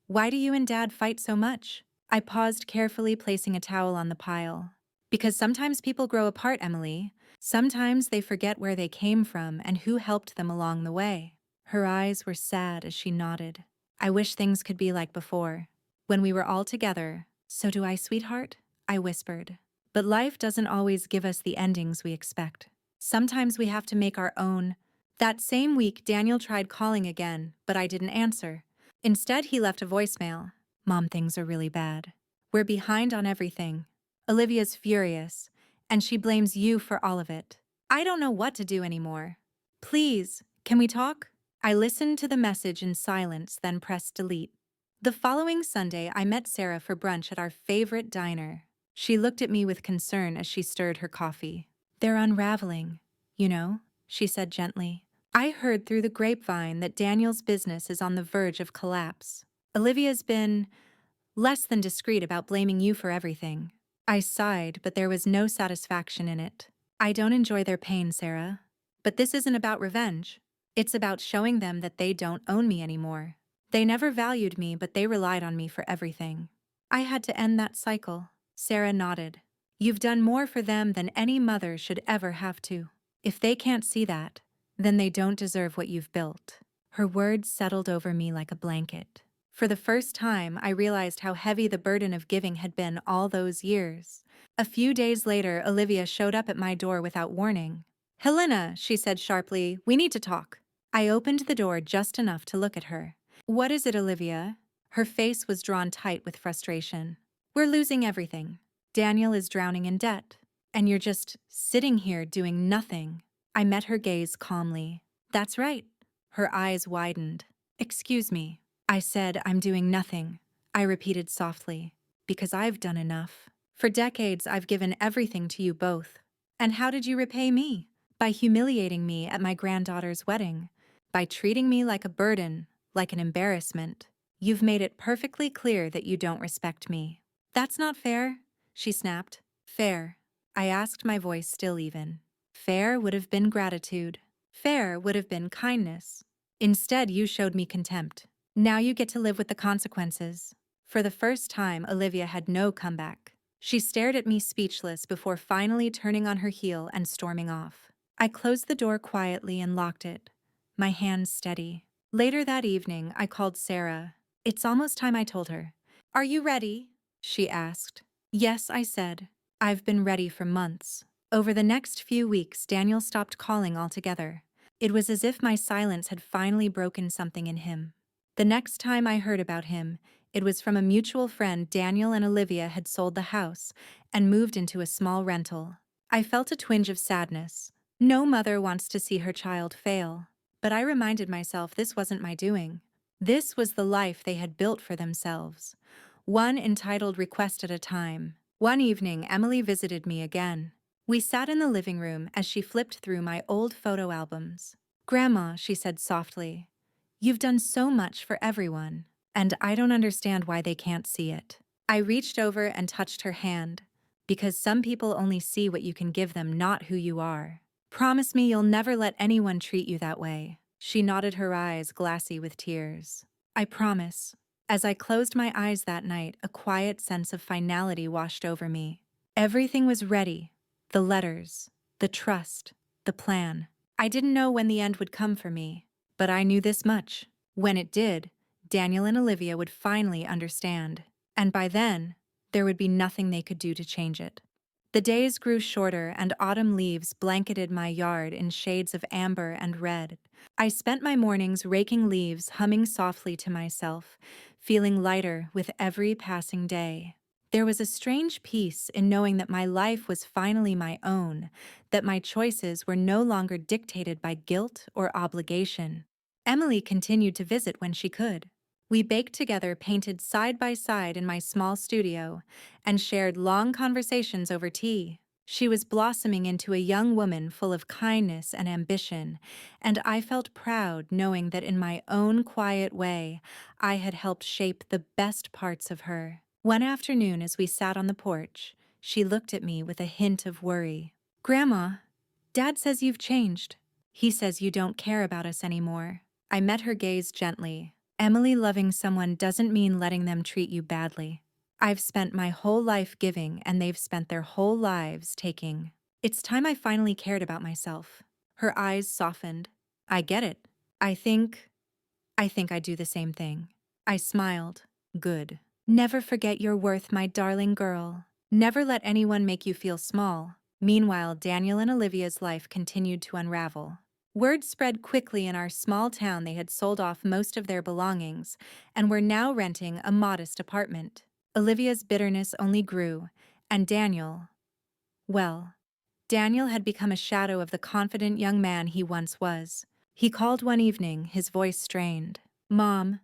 A: why do you and Dad fight so much? I paused, carefully placing a towel on the pile. Because sometimes people grow apart, Emily. Sometimes they forget where they came from and who helped them along the way. Her eyes were sad as she nodded. I wish things could be like before, when we were all together. So do I, sweetheart? I whispered. But life doesn't always give us the endings we expect. Sometimes we have to make our own. That same week, Daniel tried calling again, but I didn't answer. Instead, he left a voicemail. Mom, things are really bad. We're behind on everything. Olivia's furious, and she blames you for all of it. I don't know what to do anymore. Please, can we talk? I listened to the message in silence, then pressed delete. The following Sunday, I met Sarah for brunch at our favorite diner. She looked at me with concern as she stirred her coffee. They're unraveling, you know, she said gently. I heard through the grapevine that Daniel's business is on the verge of collapse. Olivia's been less than discreet about blaming you for everything. I sighed, but there was no satisfaction in it. I don't enjoy their pain, Sarah. But this isn't about revenge. It's about showing them that they don't own me anymore. They never valued me, but they relied on me for everything. I had to end that cycle. Sarah nodded. You've done more for them than any mother should ever have to. If they can't see that, then they don't deserve what you've built. Her words settled over me like a blanket. For the first time, I realized how heavy the burden of giving had been all those years. A few days later, Olivia showed up at my door without warning. Helena, she said sharply, we need to talk. I opened the door just enough to look at her. What is it, Olivia? Her face was drawn tight with frustration. We're losing everything. Daniel is drowning in debt. And you're just sitting here doing nothing. I met her gaze calmly. That's right. Her eyes widened. Excuse me. I said, I'm doing nothing. I repeated softly. Because I've done enough. For decades, I've given everything to you both. And how did you repay me? By humiliating me at my granddaughter's wedding. By treating me like a burden, like an embarrassment. You've made it perfectly clear that you don't respect me. That's not fair, she snapped. Fair. I asked, my voice still even. Fair would have been gratitude. Fair would have been kindness. Instead, you showed me contempt. Now you get to live with the consequences. For the first time, Olivia had no comeback. She stared at me speechless before finally turning on her heel and storming off. I closed the door quietly and locked it, my hands steady. Later that evening, I called Sarah. It's almost time, I told her. Are you ready? She asked. Yes, I said. I've been ready for months. Over the next few weeks, Daniel stopped calling altogether. It was as if my silence had finally broken something in him. The next time I heard about him, it was from a mutual friend. Daniel and Olivia had sold the house and moved into a small rental. I felt a twinge of sadness. No mother wants to see her child fail. But I reminded myself this wasn't my doing. This was the life they had built for themselves. One entitled request at a time. One evening, Emily visited me again. We sat in the living room as she flipped through my old photo albums. Grandma, she said softly, you've done so much for everyone, and I don't understand why they can't see it. I reached over and touched her hand, because some people only see what you can give them, not who you are. Promise me you'll never let anyone treat you that way. She nodded, her eyes glassy with tears. I promise. As I closed my eyes that night, a quiet sense of finality washed over me. Everything was ready. The letters, the trust, the plan. I didn't know when the end would come for me, but I knew this much. When it did, Daniel and Olivia would finally understand. And by then, there would be nothing they could do to change it. The days grew shorter and autumn leaves blanketed my yard in shades of amber and red. I spent my mornings raking leaves, humming softly to myself, feeling lighter with every passing day. There was a strange peace in knowing that my life was finally my own, that my choices were no longer dictated by guilt or obligation. Emily continued to visit when she could. We baked together, painted side by side in my small studio, and shared long conversations over tea. She was blossoming into a young woman full of kindness and ambition, and I felt proud knowing that in my own quiet way, I had helped shape the best parts of her. One afternoon, as we sat on the porch, she looked at me with a hint of worry. Grandma, Dad says you've changed. He says you don't care about us anymore. I met her gaze gently. Emily, loving someone doesn't mean letting them treat you badly. I've spent my whole life giving, and they've spent their whole lives taking. It's time I finally cared about myself. Her eyes softened. I get it. I think I do the same thing. I smiled. Good. Never forget your worth, my darling girl. Never let anyone make you feel small. Meanwhile, Daniel and Olivia's life continued to unravel. Word spread quickly in our small town they had sold off most of their belongings and were now renting a modest apartment. Olivia's bitterness only grew, and Daniel, well, Daniel had become a shadow of the confident young man he once was. He called one evening, his voice strained. "Mom,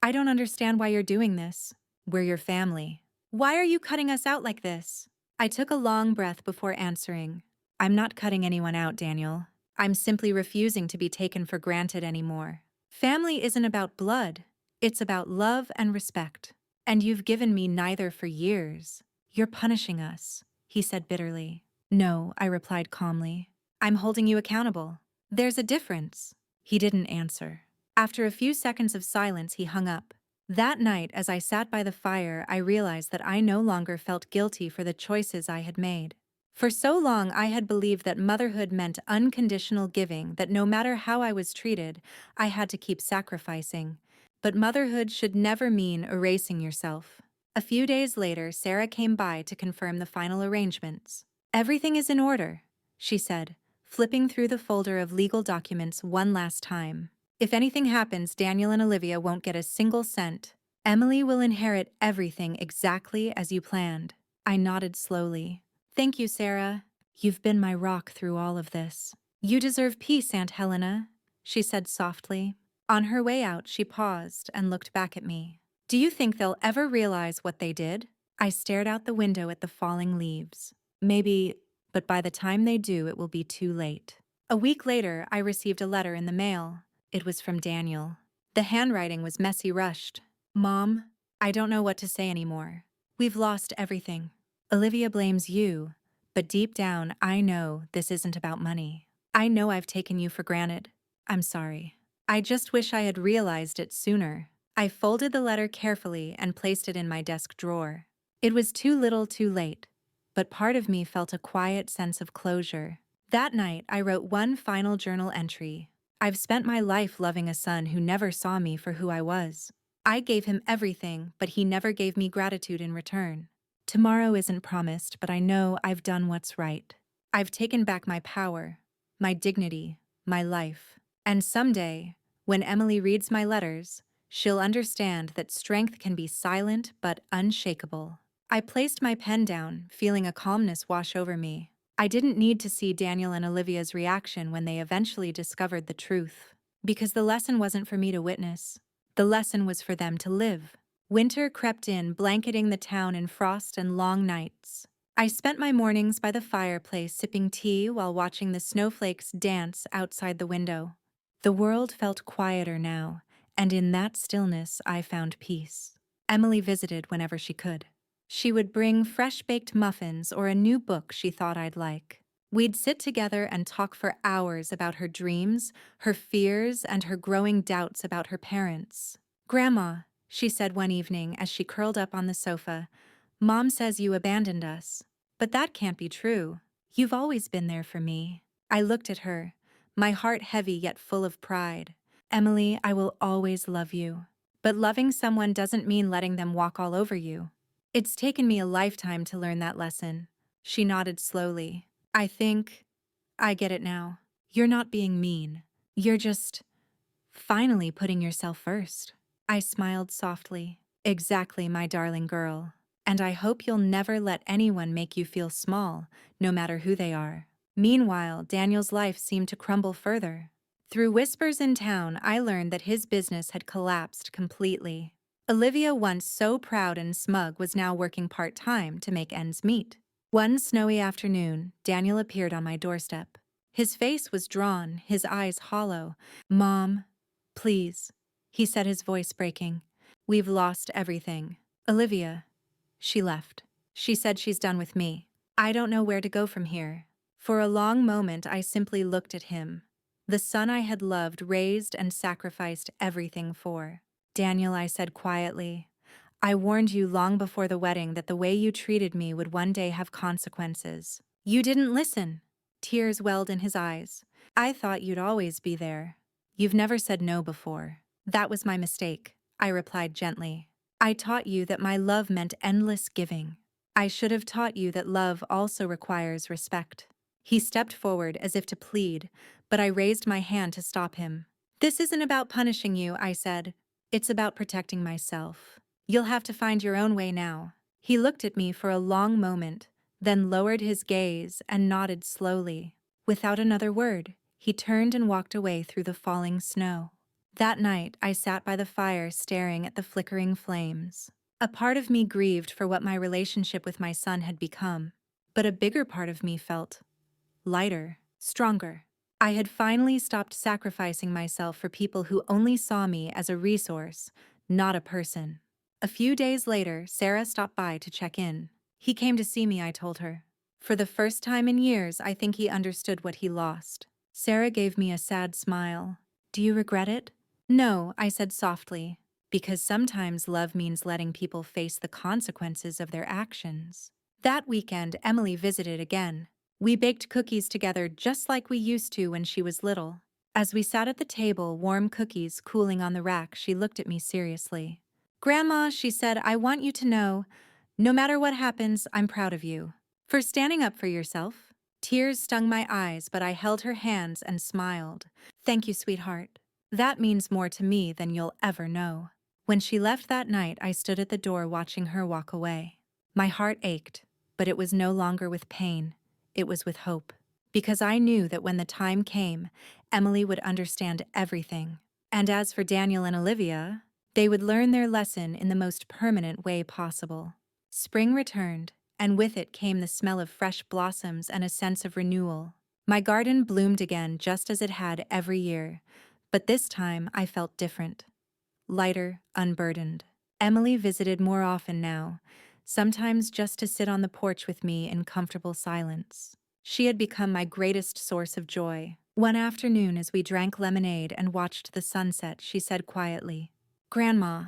A: I don't understand why you're doing this. We're your family. Why are you cutting us out like this?" I took a long breath before answering. "I'm not cutting anyone out, Daniel. I'm simply refusing to be taken for granted anymore. Family isn't about blood. It's about love and respect. And you've given me neither for years. You're punishing us," he said bitterly. "No," I replied calmly. "I'm holding you accountable. There's a difference." He didn't answer. After a few seconds of silence, he hung up. That night, as I sat by the fire, I realized that I no longer felt guilty for the choices I had made. For so long, I had believed that motherhood meant unconditional giving, that no matter how I was treated, I had to keep sacrificing. But motherhood should never mean erasing yourself. A few days later, Sarah came by to confirm the final arrangements. "Everything is in order," she said, flipping through the folder of legal documents one last time. "If anything happens, Daniel and Olivia won't get a single cent. Emily will inherit everything exactly as you planned." I nodded slowly. "Thank you, Sarah. You've been my rock through all of this." "You deserve peace, Aunt Helena," she said softly. On her way out, she paused and looked back at me. "Do you think they'll ever realize what they did?" I stared out the window at the falling leaves. "Maybe, but by the time they do, it will be too late." A week later, I received a letter in the mail. It was from Daniel. The handwriting was messy, rushed. "Mom, I don't know what to say anymore. We've lost everything. Olivia blames you, but deep down, I know this isn't about money. I know I've taken you for granted. I'm sorry. I just wish I had realized it sooner." I folded the letter carefully and placed it in my desk drawer. It was too little too late, but part of me felt a quiet sense of closure. That night, I wrote one final journal entry. "I've spent my life loving a son who never saw me for who I was. I gave him everything, but he never gave me gratitude in return. Tomorrow isn't promised, but I know I've done what's right. I've taken back my power, my dignity, my life. And someday, when Emily reads my letters, she'll understand that strength can be silent but unshakable." I placed my pen down, feeling a calmness wash over me. I didn't need to see Daniel and Olivia's reaction when they eventually discovered the truth. Because the lesson wasn't for me to witness. The lesson was for them to live. Winter crept in, blanketing the town in frost and long nights. I spent my mornings by the fireplace sipping tea while watching the snowflakes dance outside the window. The world felt quieter now, and in that stillness I found peace. Emily visited whenever she could. She would bring fresh-baked muffins or a new book she thought I'd like. We'd sit together and talk for hours about her dreams, her fears, and her growing doubts about her parents. "Grandma," she said one evening as she curled up on the sofa, "Mom says you abandoned us. But that can't be true. You've always been there for me." I looked at her, my heart heavy yet full of pride. "Emily, I will always love you. But loving someone doesn't mean letting them walk all over you. It's taken me a lifetime to learn that lesson." She nodded slowly. "I think I get it now. You're not being mean. You're just finally putting yourself first." I smiled softly. "Exactly, my darling girl. And I hope you'll never let anyone make you feel small, no matter who they are." Meanwhile, Daniel's life seemed to crumble further. Through whispers in town, I learned that his business had collapsed completely. Olivia, once so proud and smug, was now working part-time to make ends meet. One snowy afternoon, Daniel appeared on my doorstep. His face was drawn, his eyes hollow. "Mom, please," he said, his voice breaking. "We've lost everything. Olivia, she left. She said she's done with me. I don't know where to go from here." For a long moment, I simply looked at him. The son I had loved, raised, and sacrificed everything for. "Daniel," I said quietly, "I warned you long before the wedding that the way you treated me would one day have consequences. You didn't listen." Tears welled in his eyes. "I thought you'd always be there. You've never said no before." "That was my mistake," I replied gently. "I taught you that my love meant endless giving. I should have taught you that love also requires respect." He stepped forward as if to plead, but I raised my hand to stop him. "This isn't about punishing you," I said. "It's about protecting myself. You'll have to find your own way now." He looked at me for a long moment, then lowered his gaze and nodded slowly. Without another word, he turned and walked away through the falling snow. That night, I sat by the fire staring at the flickering flames. A part of me grieved for what my relationship with my son had become, but a bigger part of me felt lighter, stronger. I had finally stopped sacrificing myself for people who only saw me as a resource, not a person. A few days later, Sarah stopped by to check in. He came to see me, I told her. For the first time in years, I think he understood what he lost. Sarah gave me a sad smile. Do you regret it? No, I said softly, because sometimes love means letting people face the consequences of their actions. That weekend, Emily visited again. We baked cookies together just like we used to when she was little. As we sat at the table, warm cookies cooling on the rack, she looked at me seriously. Grandma, she said, I want you to know, no matter what happens, I'm proud of you. For standing up for yourself. Tears stung my eyes, but I held her hands and smiled. Thank you, sweetheart. That means more to me than you'll ever know. When she left that night, I stood at the door watching her walk away. My heart ached, but it was no longer with pain. It was with hope. Because I knew that when the time came, Emily would understand everything. And as for Daniel and Olivia, they would learn their lesson in the most permanent way possible. Spring returned, and with it came the smell of fresh blossoms and a sense of renewal. My garden bloomed again just as it had every year, but this time I felt different. Lighter, unburdened. Emily visited more often now, sometimes just to sit on the porch with me in comfortable silence. She had become my greatest source of joy. One afternoon, as we drank lemonade and watched the sunset, she said quietly, Grandma,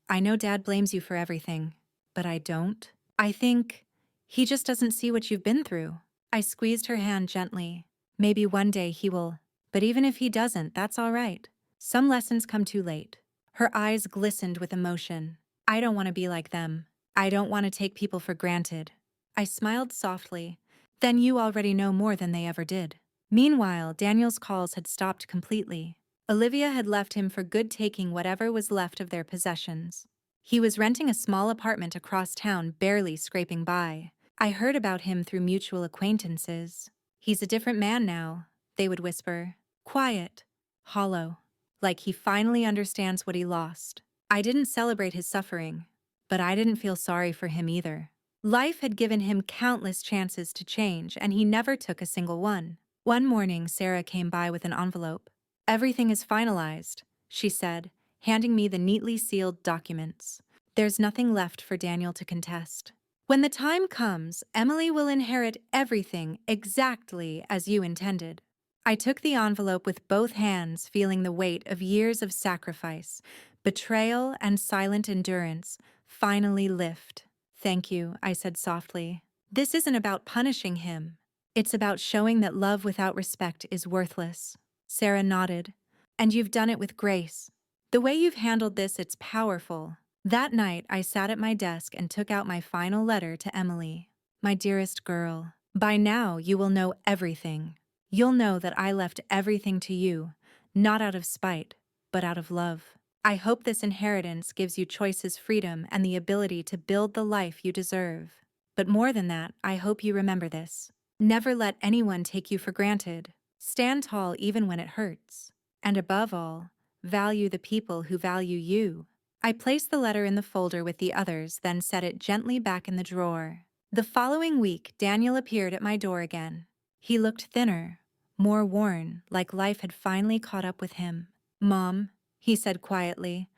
A: I know Dad blames you for everything, but I don't. I think he just doesn't see what you've been through. I squeezed her hand gently. Maybe one day he will, but even if he doesn't, that's all right. Some lessons come too late. Her eyes glistened with emotion. I don't want to be like them. I don't want to take people for granted. I smiled softly. Then you already know more than they ever did. Meanwhile, Daniel's calls had stopped completely. Olivia had left him for good, taking whatever was left of their possessions. He was renting a small apartment across town, barely scraping by. I heard about him through mutual acquaintances. He's a different man now, they would whisper. Quiet, hollow, like he finally understands what he lost. I didn't celebrate his suffering, but I didn't feel sorry for him either. Life had given him countless chances to change, and he never took a single one. One morning, Sarah came by with an envelope. Everything is finalized, she said, handing me the neatly sealed documents. There's nothing left for Daniel to contest. When the time comes, Emily will inherit everything exactly as you intended. I took the envelope with both hands, feeling the weight of years of sacrifice, betrayal, and silent endurance finally lift. Thank you, I said softly. This isn't about punishing him. It's about showing that love without respect is worthless. Sarah nodded. And you've done it with grace. The way you've handled this, it's powerful. That night, I sat at my desk and took out my final letter to Emily. My dearest girl, by now you will know everything. You'll know that I left everything to you, not out of spite, but out of love. I hope this inheritance gives you choices, freedom, and the ability to build the life you deserve. But more than that, I hope you remember this. Never let anyone take you for granted. Stand tall even when it hurts. And above all, value the people who value you. I placed the letter in the folder with the others, then set it gently back in the drawer. The following week, Daniel appeared at my door again. He looked thinner, more worn, like life had finally caught up with him. Mom, he said quietly,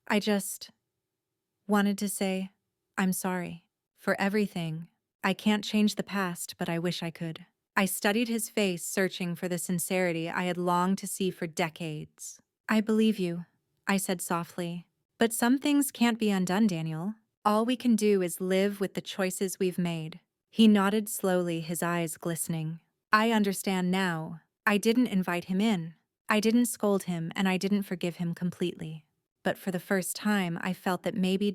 A: I just wanted to say, I'm sorry for everything. I can't change the past, but I wish I could. I studied his face, searching for the sincerity I had longed to see for decades. I believe you, I said softly. But some things can't be undone, Daniel. All we can do is live with the choices we've made. He nodded slowly, his eyes glistening. I understand now. I didn't invite him in. I didn't scold him, and I didn't forgive him completely. But for the first time, I felt that maybe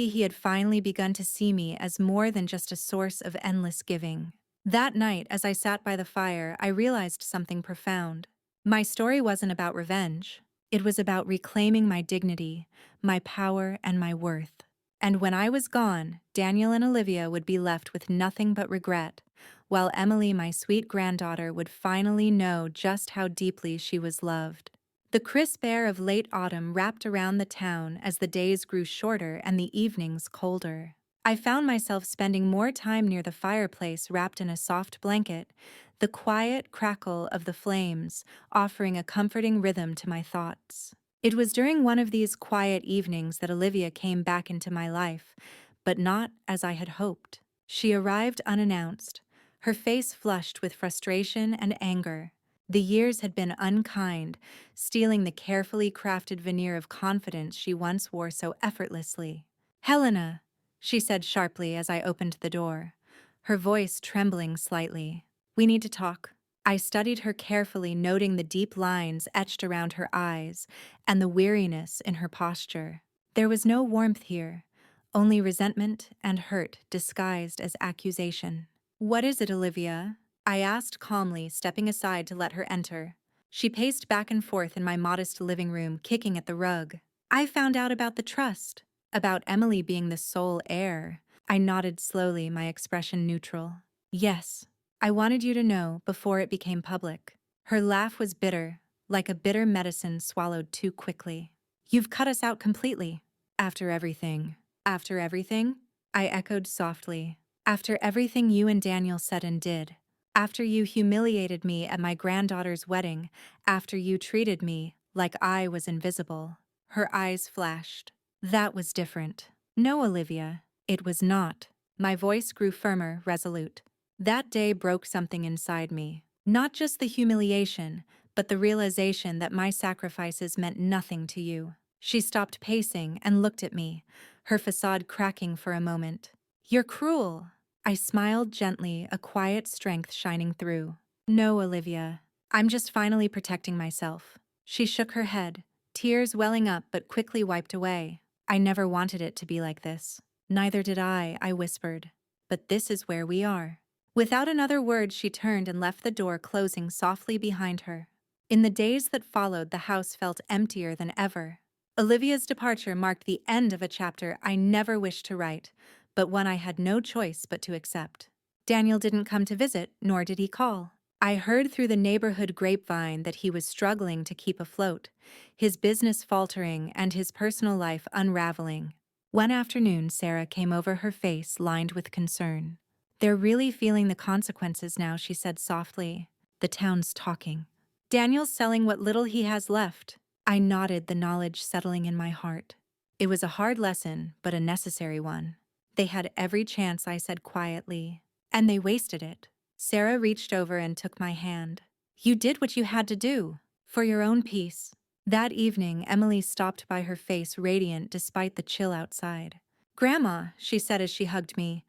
A: he had finally begun to see me as more than just a source of endless giving. That night, as I sat by the fire, I realized something profound. My story wasn't about revenge. It was about reclaiming my dignity, my power, and my worth. And when I was gone, Daniel and Olivia would be left with nothing but regret, while Emily, my sweet granddaughter, would finally know just how deeply she was loved. The crisp air of late autumn wrapped around the town as the days grew shorter and the evenings colder. I found myself spending more time near the fireplace wrapped in a soft blanket, the quiet crackle of the flames offering a comforting rhythm to my thoughts. It was during one of these quiet evenings that Olivia came back into my life, but not as I had hoped. She arrived unannounced, her face flushed with frustration and anger. The years had been unkind, stealing the carefully crafted veneer of confidence she once wore so effortlessly. "Helena," she said sharply as I opened the door, her voice trembling slightly. "We need to talk." I studied her carefully, noting the deep lines etched around her eyes and the weariness in her posture. There was no warmth here, only resentment and hurt disguised as accusation. "What is it, Olivia?" I asked calmly, stepping aside to let her enter. She paced back and forth in my modest living room, kicking at the rug. "I found out about the trust, about Emily being the sole heir." I nodded slowly, my expression neutral. "Yes. I wanted you to know before it became public." Her laugh was bitter, like a bitter medicine swallowed too quickly. "You've cut us out completely." "After everything." "After everything?" I echoed softly. "After everything you and Daniel said and did. After you humiliated me at my granddaughter's wedding. After you treated me like I was invisible." Her eyes flashed. "That was different." "No, Olivia, it was not." My voice grew firmer, resolute. That day broke something inside me. Not just the humiliation, but the realization that my sacrifices meant nothing to you. She stopped pacing and looked at me, her facade cracking for a moment. "You're cruel." I smiled gently, a quiet strength shining through. "No, Olivia. I'm just finally protecting myself." She shook her head, tears welling up but quickly wiped away. "I never wanted it to be like this." "Neither did I whispered. "But this is where we are." Without another word, she turned and left the door, closing softly behind her. In the days that followed, the house felt emptier than ever. Olivia's departure marked the end of a chapter I never wished to write, but one I had no choice but to accept. Daniel didn't come to visit, nor did he call. I heard through the neighborhood grapevine that he was struggling to keep afloat, his business faltering and his personal life unraveling. One afternoon, Sarah came over, her face lined with concern. "They're really feeling the consequences now," she said softly. "The town's talking. Daniel's selling what little he has left." I nodded, the knowledge settling in my heart. It was a hard lesson, but a necessary one. "They had every chance," I said quietly. "And they wasted it." Sarah reached over and took my hand. "You did what you had to do, for your own peace." That evening, Emily stopped by, her face radiant despite the chill outside. "Grandma," she said as she hugged me,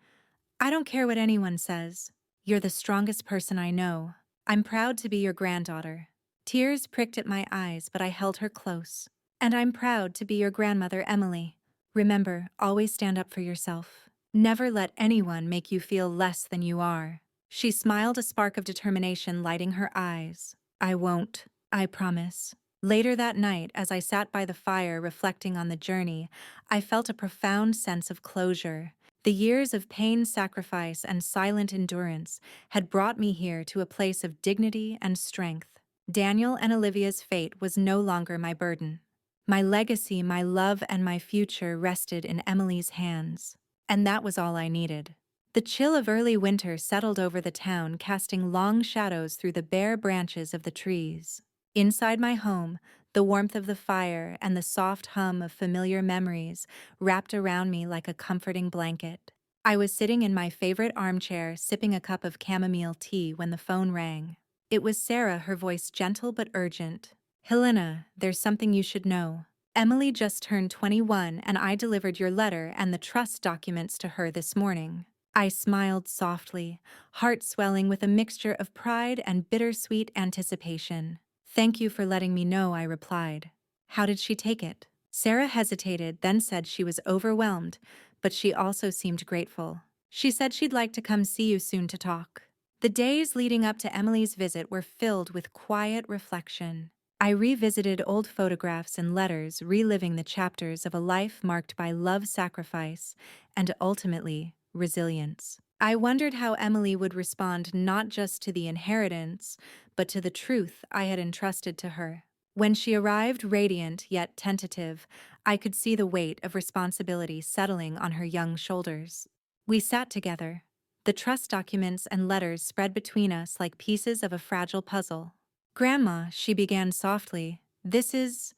A: "I don't care what anyone says. You're the strongest person I know. I'm proud to be your granddaughter." Tears pricked at my eyes, but I held her close. "And I'm proud to be your grandmother, Emily. Remember, always stand up for yourself. Never let anyone make you feel less than you are." She smiled, a spark of determination lighting her eyes. "I won't. I promise." Later that night, as I sat by the fire reflecting on the journey, I felt a profound sense of closure. The years of pain, sacrifice, and silent endurance had brought me here to a place of dignity and strength. Daniel and Olivia's fate was no longer my burden. My legacy, my love, and my future rested in Emily's hands. And that was all I needed. The chill of early winter settled over the town, casting long shadows through the bare branches of the trees. Inside my home, the warmth of the fire and the soft hum of familiar memories wrapped around me like a comforting blanket. I was sitting in my favorite armchair, sipping a cup of chamomile tea when the phone rang. It was Sarah, her voice gentle but urgent. "Helena, there's something you should know. Emily just turned 21 and I delivered your letter and the trust documents to her this morning." I smiled softly, heart swelling with a mixture of pride and bittersweet anticipation. "Thank you for letting me know," I replied. "How did she take it?" Sarah hesitated, then said she was overwhelmed, but she also seemed grateful. She said she'd like to come see you soon to talk. The days leading up to Emily's visit were filled with quiet reflection. I revisited old photographs and letters, reliving the chapters of a life marked by love, sacrifice, and ultimately, resilience. I wondered how Emily would respond not just to the inheritance, but to the truth I had entrusted to her. When she arrived, radiant yet tentative, I could see the weight of responsibility settling on her young shoulders. We sat together, the trust documents and letters spread between us like pieces of a fragile puzzle. "Grandma," she began softly, "this is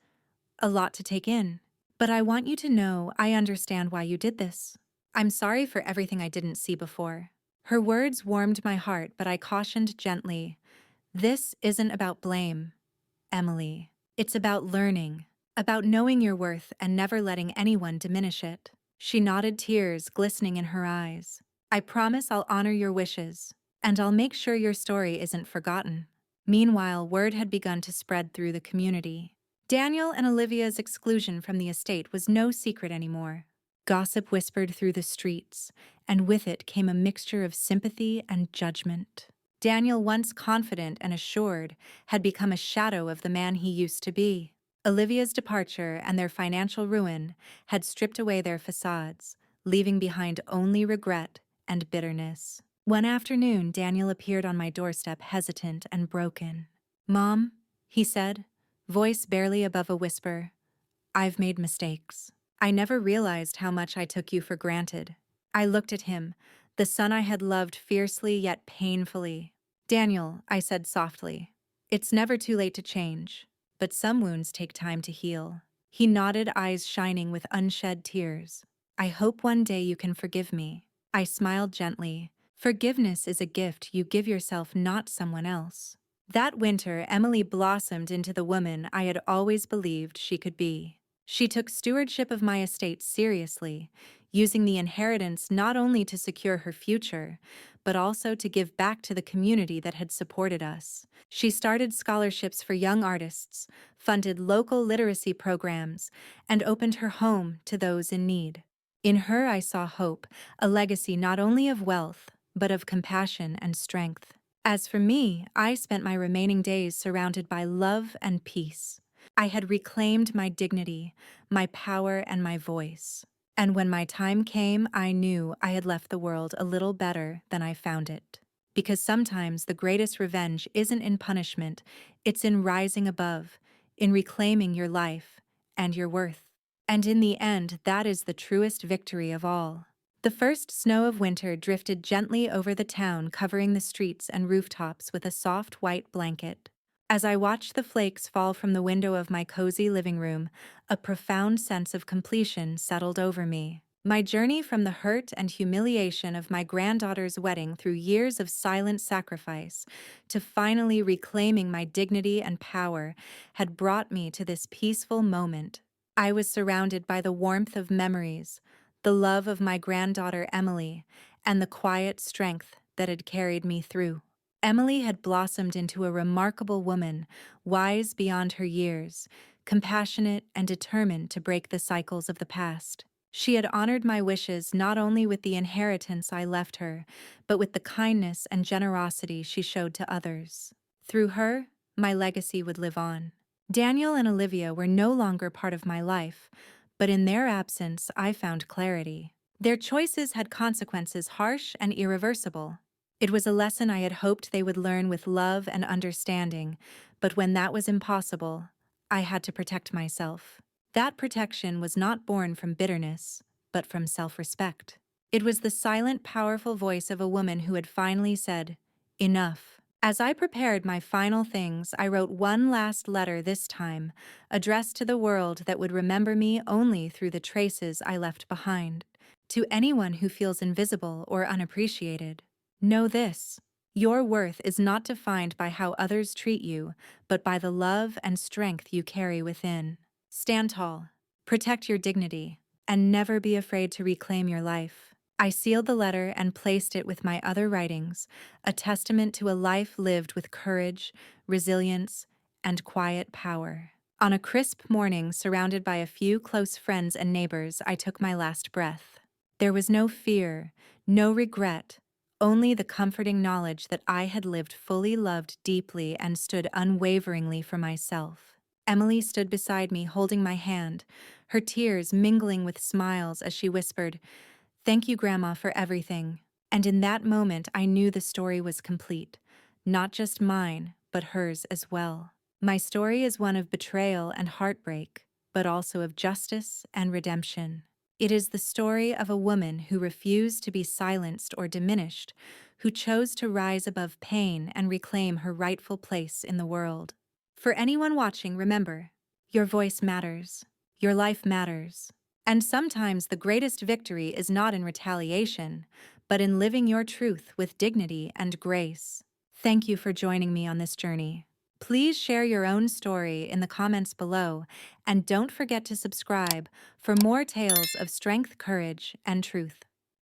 A: a lot to take in. But I want you to know I understand why you did this. I'm sorry for everything I didn't see before." Her words warmed my heart, but I cautioned gently, "This isn't about blame, Emily. It's about learning, about knowing your worth and never letting anyone diminish it." She nodded, tears glistening in her eyes. "I promise I'll honor your wishes, and I'll make sure your story isn't forgotten." Meanwhile, word had begun to spread through the community. Daniel and Olivia's exclusion from the estate was no secret anymore. Gossip whispered through the streets, and with it came a mixture of sympathy and judgment. Daniel, once confident and assured, had become a shadow of the man he used to be. Olivia's departure and their financial ruin had stripped away their facades, leaving behind only regret and bitterness. One afternoon, Daniel appeared on my doorstep, hesitant and broken. "Mom," he said, voice barely above a whisper, "I've made mistakes. I never realized how much I took you for granted." I looked at him, the son I had loved fiercely yet painfully. "Daniel," I said softly, "it's never too late to change, but some wounds take time to heal." He nodded, eyes shining with unshed tears. "I hope one day you can forgive me." I smiled gently. Forgiveness is a gift you give yourself, not someone else. That winter, Emily blossomed into the woman I had always believed she could be. She took stewardship of my estate seriously, using the inheritance not only to secure her future, but also to give back to the community that had supported us. She started scholarships for young artists, funded local literacy programs, and opened her home to those in need. In her, I saw hope, a legacy not only of wealth, but of compassion and strength. As for me, I spent my remaining days surrounded by love and peace. I had reclaimed my dignity, my power, and my voice. And when my time came, I knew I had left the world a little better than I found it. Because sometimes the greatest revenge isn't in punishment, it's in rising above, in reclaiming your life and your worth. And in the end, that is the truest victory of all. The first snow of winter drifted gently over the town, covering the streets and rooftops with a soft white blanket. As I watched the flakes fall from the window of my cozy living room, a profound sense of completion settled over me. My journey from the hurt and humiliation of my granddaughter's wedding, through years of silent sacrifice, to finally reclaiming my dignity and power, had brought me to this peaceful moment. I was surrounded by the warmth of memories, the love of my granddaughter Emily, and the quiet strength that had carried me through. Emily had blossomed into a remarkable woman, wise beyond her years, compassionate and determined to break the cycles of the past. She had honored my wishes not only with the inheritance I left her, but with the kindness and generosity she showed to others. Through her, my legacy would live on. Daniel and Olivia were no longer part of my life, but in their absence, I found clarity. Their choices had consequences harsh and irreversible. It was a lesson I had hoped they would learn with love and understanding, but when that was impossible, I had to protect myself. That protection was not born from bitterness, but from self-respect. It was the silent, powerful voice of a woman who had finally said, "Enough." As I prepared my final things, I wrote one last letter, this time addressed to the world that would remember me only through the traces I left behind. To anyone who feels invisible or unappreciated, know this: your worth is not defined by how others treat you, but by the love and strength you carry within. Stand tall, protect your dignity, and never be afraid to reclaim your life. I sealed the letter and placed it with my other writings, a testament to a life lived with courage, resilience, and quiet power. On a crisp morning, surrounded by a few close friends and neighbors, I took my last breath. There was no fear, no regret, only the comforting knowledge that I had lived fully, loved deeply, and stood unwaveringly for myself. Emily stood beside me, holding my hand, her tears mingling with smiles as she whispered, "Thank you, Grandma, for everything." And in that moment, I knew the story was complete. Not just mine, but hers as well. My story is one of betrayal and heartbreak, but also of justice and redemption. It is the story of a woman who refused to be silenced or diminished, who chose to rise above pain and reclaim her rightful place in the world. For anyone watching, remember, your voice matters, your life matters. And sometimes the greatest victory is not in retaliation, but in living your truth with dignity and grace. Thank you for joining me on this journey. Please share your own story in the comments below, and don't forget to subscribe for more tales of strength, courage, and truth.